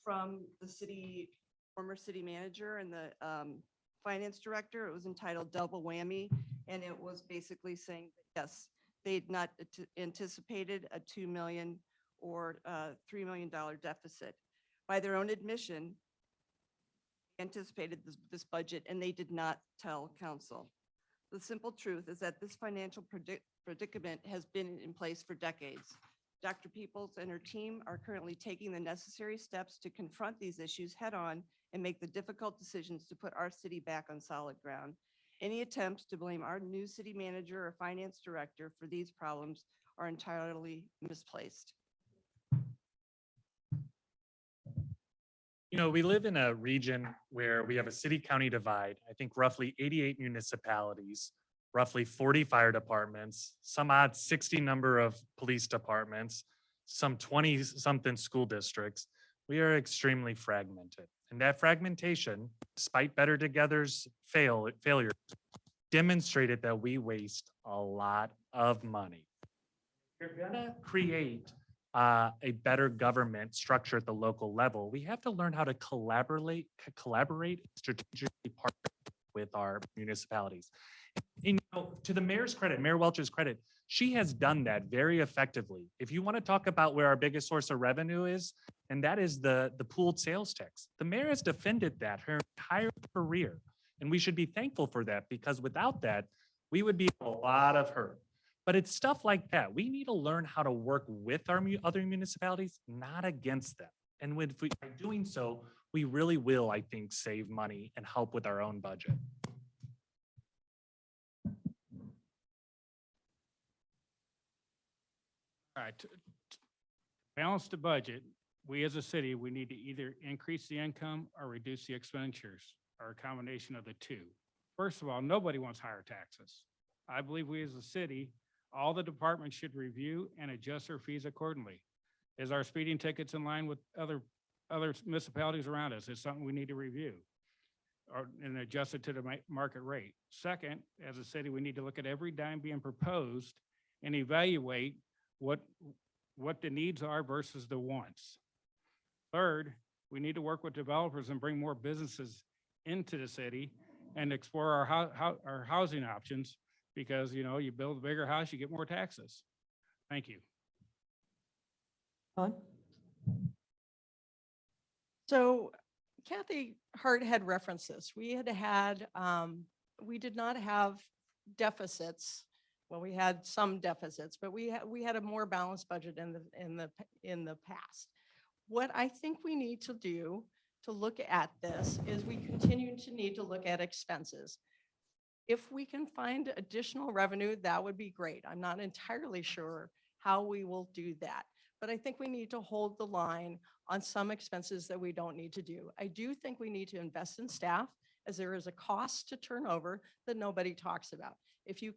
from the former city manager and the finance director. It was entitled Double Whammy, and it was basically saying that yes, they'd not anticipated a $2 million or $3 million deficit. By their own admission, anticipated this budget, and they did not tell council. The simple truth is that this financial predicament has been in place for decades. Dr. Peoples and her team are currently taking the necessary steps to confront these issues head on and make the difficult decisions to put our city back on solid ground. Any attempts to blame our new city manager or finance director for these problems are entirely misplaced. We live in a region where we have a city-county divide. I think roughly 88 municipalities, roughly 40 fire departments, some odd 60 number of police departments, some 20-something school districts. We are extremely fragmented. And that fragmentation, despite Better Together's failure, demonstrated that we waste a lot of money. We're gonna create a better government structure at the local level. We have to learn how to collaborate, strategically partner with our municipalities. And, to the mayor's credit, Mayor Welch's credit, she has done that very effectively. If you want to talk about where our biggest source of revenue is, and that is the pooled sales tax. The mayor has defended that her entire career. And we should be thankful for that, because without that, we would be in a lot of hurt. But it's stuff like that. We need to learn how to work with our other municipalities, not against them. And by doing so, we really will, I think, save money and help with our own budget. All right, to balance the budget, we as a city, we need to either increase the income or reduce the expenditures, or a combination of the two. First of all, nobody wants higher taxes. I believe we as a city, all the departments should review and adjust their fees accordingly. Is our speeding tickets in line with other municipalities around us? It's something we need to review and adjust it to the market rate. Second, as a city, we need to look at every dime being proposed and evaluate what the needs are versus the wants. Third, we need to work with developers and bring more businesses into the city and explore our housing options because, you know, you build a bigger house, you get more taxes. Thank you. On. So Kathy Hart had referenced this. We we did not have deficits. Well, we had some deficits, but we had a more balanced budget in the past. What I think we need to do to look at this is we continue to need to look at expenses. If we can find additional revenue, that would be great. I'm not entirely sure how we will do that, but I think we need to hold the line on some expenses that we don't need to do. I do think we need to invest in staff, as there is a cost to turnover that nobody talks about. If you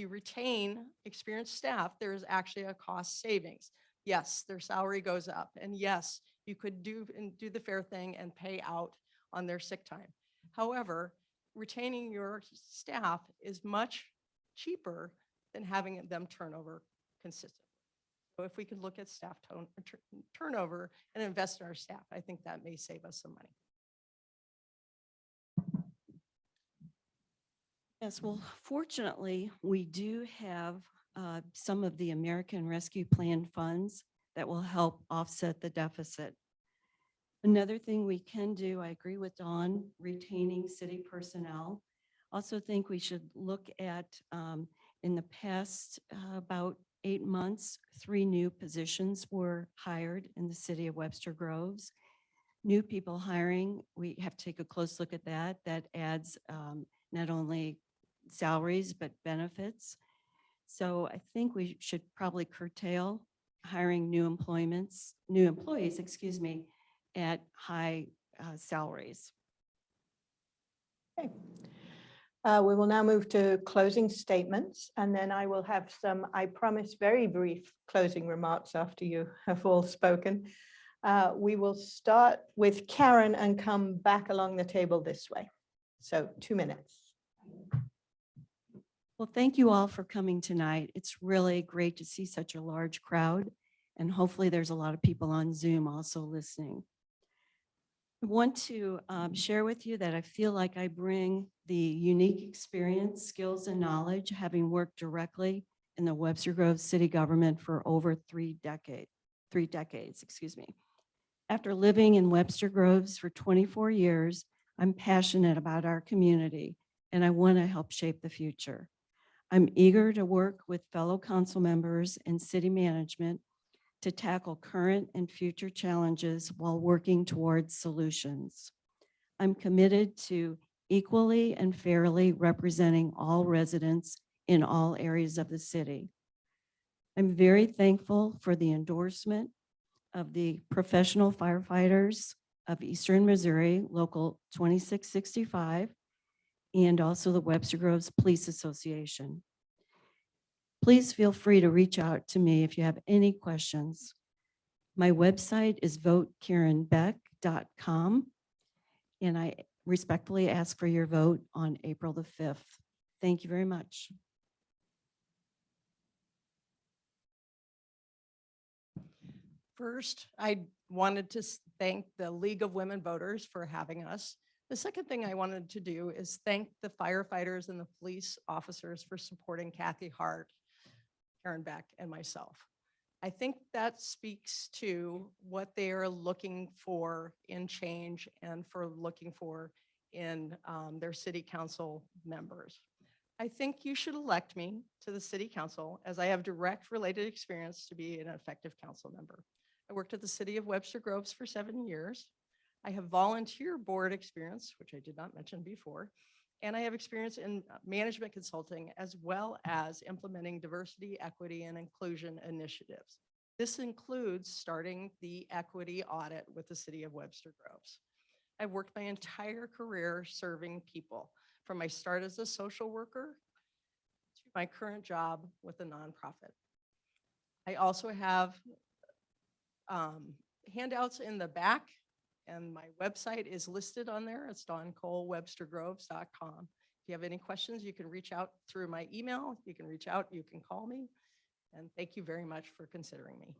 retain experienced staff, there is actually a cost savings. Yes, their salary goes up, and yes, you could do the fair thing and pay out on their sick time. However, retaining your staff is much cheaper than having them turnover consistently. So if we could look at staff turnover and invest in our staff, I think that may save us some money. Yes, well, fortunately, we do have some of the American Rescue Plan funds that will help offset the deficit. Another thing we can do, I agree with Dawn, retaining city personnel. Also think we should look at, in the past about 8 months, 3 new positions were hired in the city of Webster Groves. New people hiring, we have to take a close look at that. That adds not only salaries, but benefits. So I think we should probably curtail hiring new employees, excuse me, at high salaries. Okay. We will now move to closing statements, and then I will have some, I promise, very brief closing remarks after you have all spoken. We will start with Karen and come back along the table this way. So 2 minutes. Well, thank you all for coming tonight. It's really great to see such a large crowd, and hopefully there's a lot of people on Zoom also listening. I want to share with you that I feel like I bring the unique experience, skills, and knowledge, having worked directly in the Webster Groves city government for over 3 decades, excuse me. After living in Webster Groves for 24 years, I'm passionate about our community, and I want to help shape the future. I'm eager to work with fellow council members and city management to tackle current and future challenges while working towards solutions. I'm committed to equally and fairly representing all residents in all areas of the city. I'm very thankful for the endorsement of the professional firefighters of Eastern Missouri, Local 2665, and also the Webster Groves Police Association. Please feel free to reach out to me if you have any questions. My website is votekarenbeck.com, and I respectfully ask for your vote on April the 5th. Thank you very much. First, I wanted to thank the League of Women Voters for having us. The second thing I wanted to do is thank the firefighters and the police officers for supporting Kathy Hart, Karen Beck, and myself. I think that speaks to what they are looking for in change and for looking for in their city council members. I think you should elect me to the city council, as I have direct related experience to be an effective council member. I worked at the city of Webster Groves for 7 years. I have volunteer board experience, which I did not mention before, and I have experience in management consulting, as well as implementing diversity, equity, and inclusion initiatives. This includes starting the equity audit with the city of Webster Groves. I've worked my entire career serving people, from my start as a social worker to my current job with a nonprofit. I also have handouts in the back, and my website is listed on there. It's DawnColeWebsterGroves.com. If you have any questions, you can reach out through my email. You can reach out, you can call me. And thank you very much for considering me.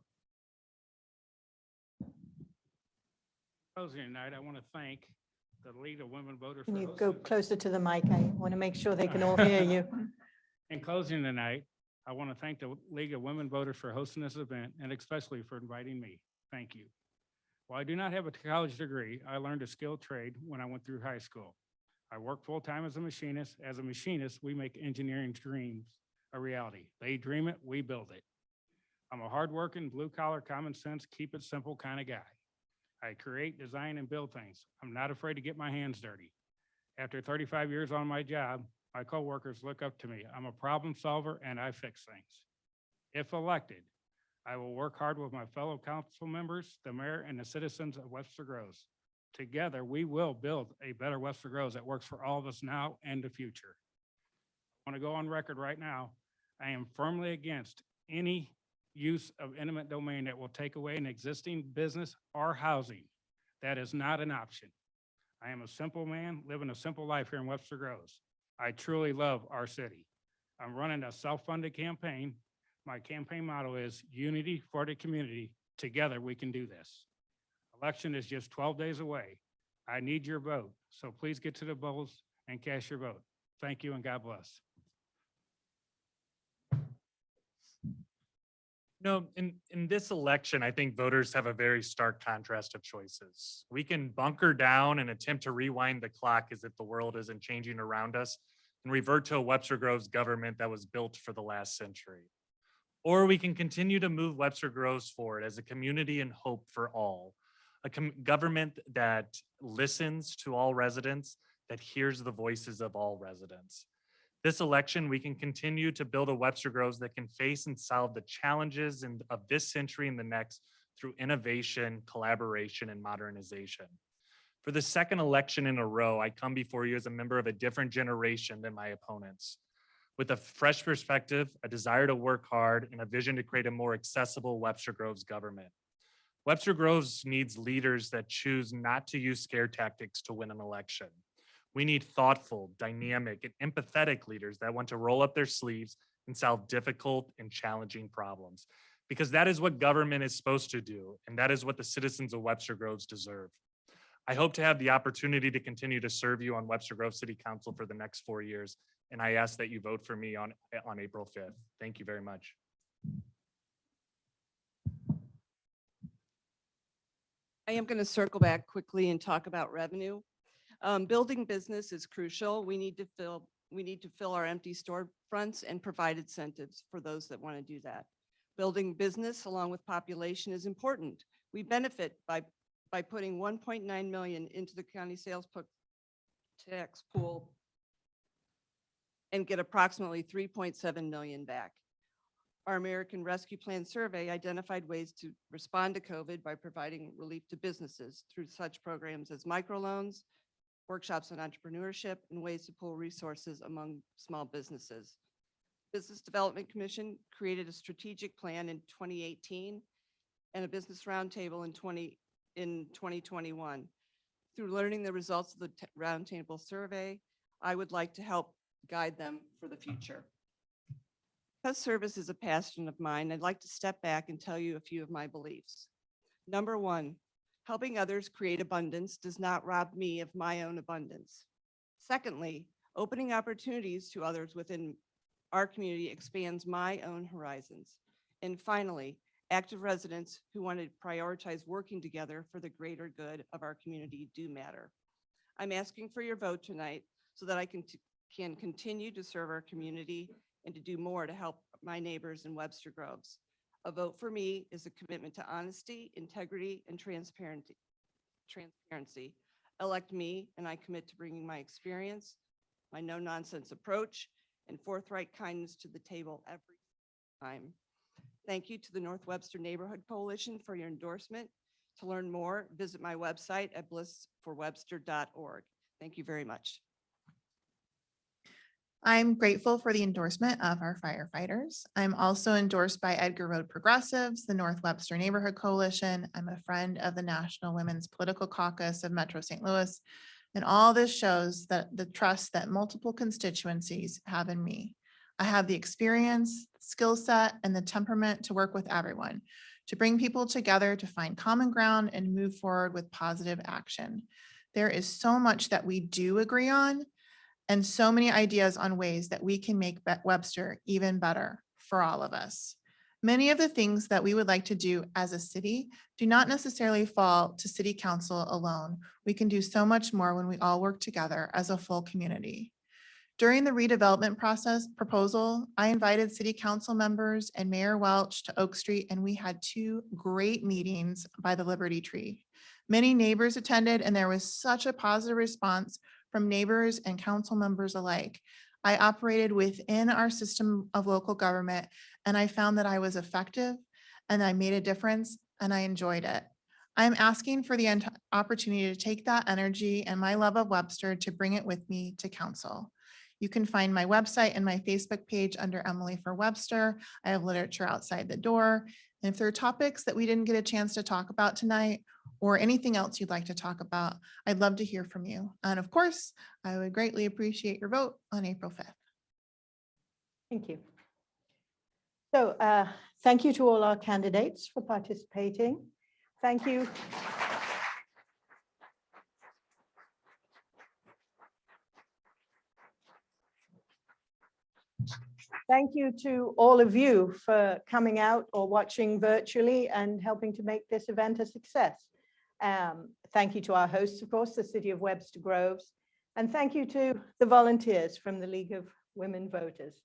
Closing tonight, I want to thank the League of Women Voters. Can for you go hosting- closer to the mic? I want to make sure they can all hear you. In closing tonight, I want to thank the League of Women Voters for hosting this event and especially for inviting me. Thank you. While I do not have a college degree, I learned a skilled trade when I went through high school. I work full-time as a machinist. As a machinist, we make engineering dreams a reality. They dream it, we build it. I'm a hardworking, blue-collar, common sense, keep it simple kind of guy. I create, design, and build things. I'm not afraid to get my hands dirty. After 35 years on my job, my coworkers look up to me. I'm a problem solver and I fix things. If elected, I will work hard with my fellow council members, the mayor, and the citizens of Webster Groves. Together, we will build a better Webster Groves that works for all of us now and the future. I want to go on record right now. I am firmly against any use of eminent domain that will take away an existing business or housing. That is not an option. I am a simple man living a simple life here in Webster Groves. I truly love our city. I'm running a self-funded campaign. My campaign motto is unity for the community. Together we can do this. Election is just 12 days away. I need your vote. So please get to the polls and cast your vote. Thank you and God bless. No, in this election, I think voters have a very stark contrast of choices. We can bunker down and attempt to rewind the clock as if the world isn't changing around us and revert to a Webster Groves government that was built for the last century. Or we can continue to move Webster Groves forward as a community and hope for all, a government that listens to all residents, that hears the voices of all residents. This election, we can continue to build a Webster Groves that can face and solve the challenges of this century and the next through innovation, collaboration, and modernization. For the second election in a row, I come before you as a member of a different generation than my opponents. With a fresh perspective, a desire to work hard, and a vision to create a more accessible Webster Groves government. Webster Groves needs leaders that choose not to use scare tactics to win an election. We need thoughtful, dynamic, and empathetic leaders that want to roll up their sleeves and solve difficult and challenging problems, because that is what government is supposed to do, and that is what the citizens of Webster Groves deserve. I hope to have the opportunity to continue to serve you on Webster Groves City Council for the next 4 years, and I ask that you vote for me on April 5th. Thank you very much. I am going to circle back quickly and talk about revenue. Building business is crucial. We need to fill our empty storefronts and provide incentives for those that want to do that. Building business along with population is important. We benefit by putting 1.9 million into the county sales tax pool and get approximately 3.7 million back. Our American Rescue Plan survey identified ways to respond to COVID by providing relief to businesses through such programs as microloans, workshops on entrepreneurship, and ways to pool resources among small businesses. Business Development Commission created a strategic plan in 2018 and a business roundtable in 2021. Through learning the results of the roundtable survey, I would like to help guide them for the future. Because service is a passion of mine, I'd like to step back and tell you a few of my beliefs. Number one, helping others create abundance does not rob me of my own abundance. Secondly, opening opportunities to others within our community expands my own horizons. And finally, active residents who want to prioritize working together for the greater good of our community do matter. I'm asking for your vote tonight so that I can continue to serve our community and to do more to help my neighbors in Webster Groves. A vote for me is a commitment to honesty, integrity, and transparency. Elect me, and I commit to bringing my experience, my no-nonsense approach, and forthright kindness to the table every time. Thank you to the North Webster Neighborhood Coalition for your endorsement. To learn more, visit my website at blissforwebster.org. Thank you very much. I'm grateful for the endorsement of our firefighters. I'm also endorsed by Edgar Road Progressives, the North Webster Neighborhood Coalition. I'm a friend of the National Women's Political Caucus of Metro St. Louis. And all this shows that the trust that multiple constituencies have in me. I have the experience, skill set, and the temperament to work with everyone, to bring people together to find common ground and move forward with positive action. There is so much that we do agree on and so many ideas on ways that we can make Webster even better for all of us. Many of the things that we would like to do as a city do not necessarily fall to city council alone. We can do so much more when we all work together as a full community. During the redevelopment process proposal, I invited city council members and Mayor Welch to Oak Street, and we had 2 great meetings by the Liberty Tree. Many neighbors attended, and there was such a positive response from neighbors and council members alike. I operated within our system of local government, and I found that I was effective and I made a difference and I enjoyed it. I'm asking for the opportunity to take that energy and my love of Webster to bring it with me to council. You can find my website and my Facebook page under Emily for Webster. I have literature outside the door. And if there are topics that we didn't get a chance to talk about tonight or anything else you'd like to talk about, I'd love to hear from you. And of course, I would greatly appreciate your vote on April 5th. Thank you. So thank you to all our candidates for participating. Thank you. Thank you to all of you for coming out or watching virtually and helping to make this event a success. Thank you to our hosts, of course, the City of Webster Groves, and thank you to the volunteers from the League of Women Voters.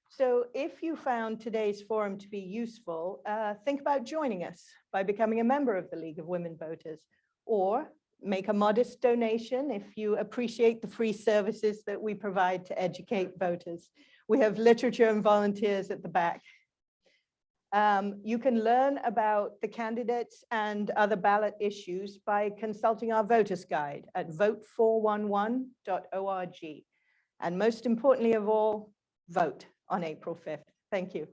So if you found today's forum to be useful, think about joining us by becoming a member of the League of Women Voters, or make a modest donation if you appreciate the free services that we provide to educate voters. We have literature and volunteers at the back. You can learn about the candidates and other ballot issues by consulting our voters guide at vote411.org. And most importantly of all, vote on April 5th. Thank you.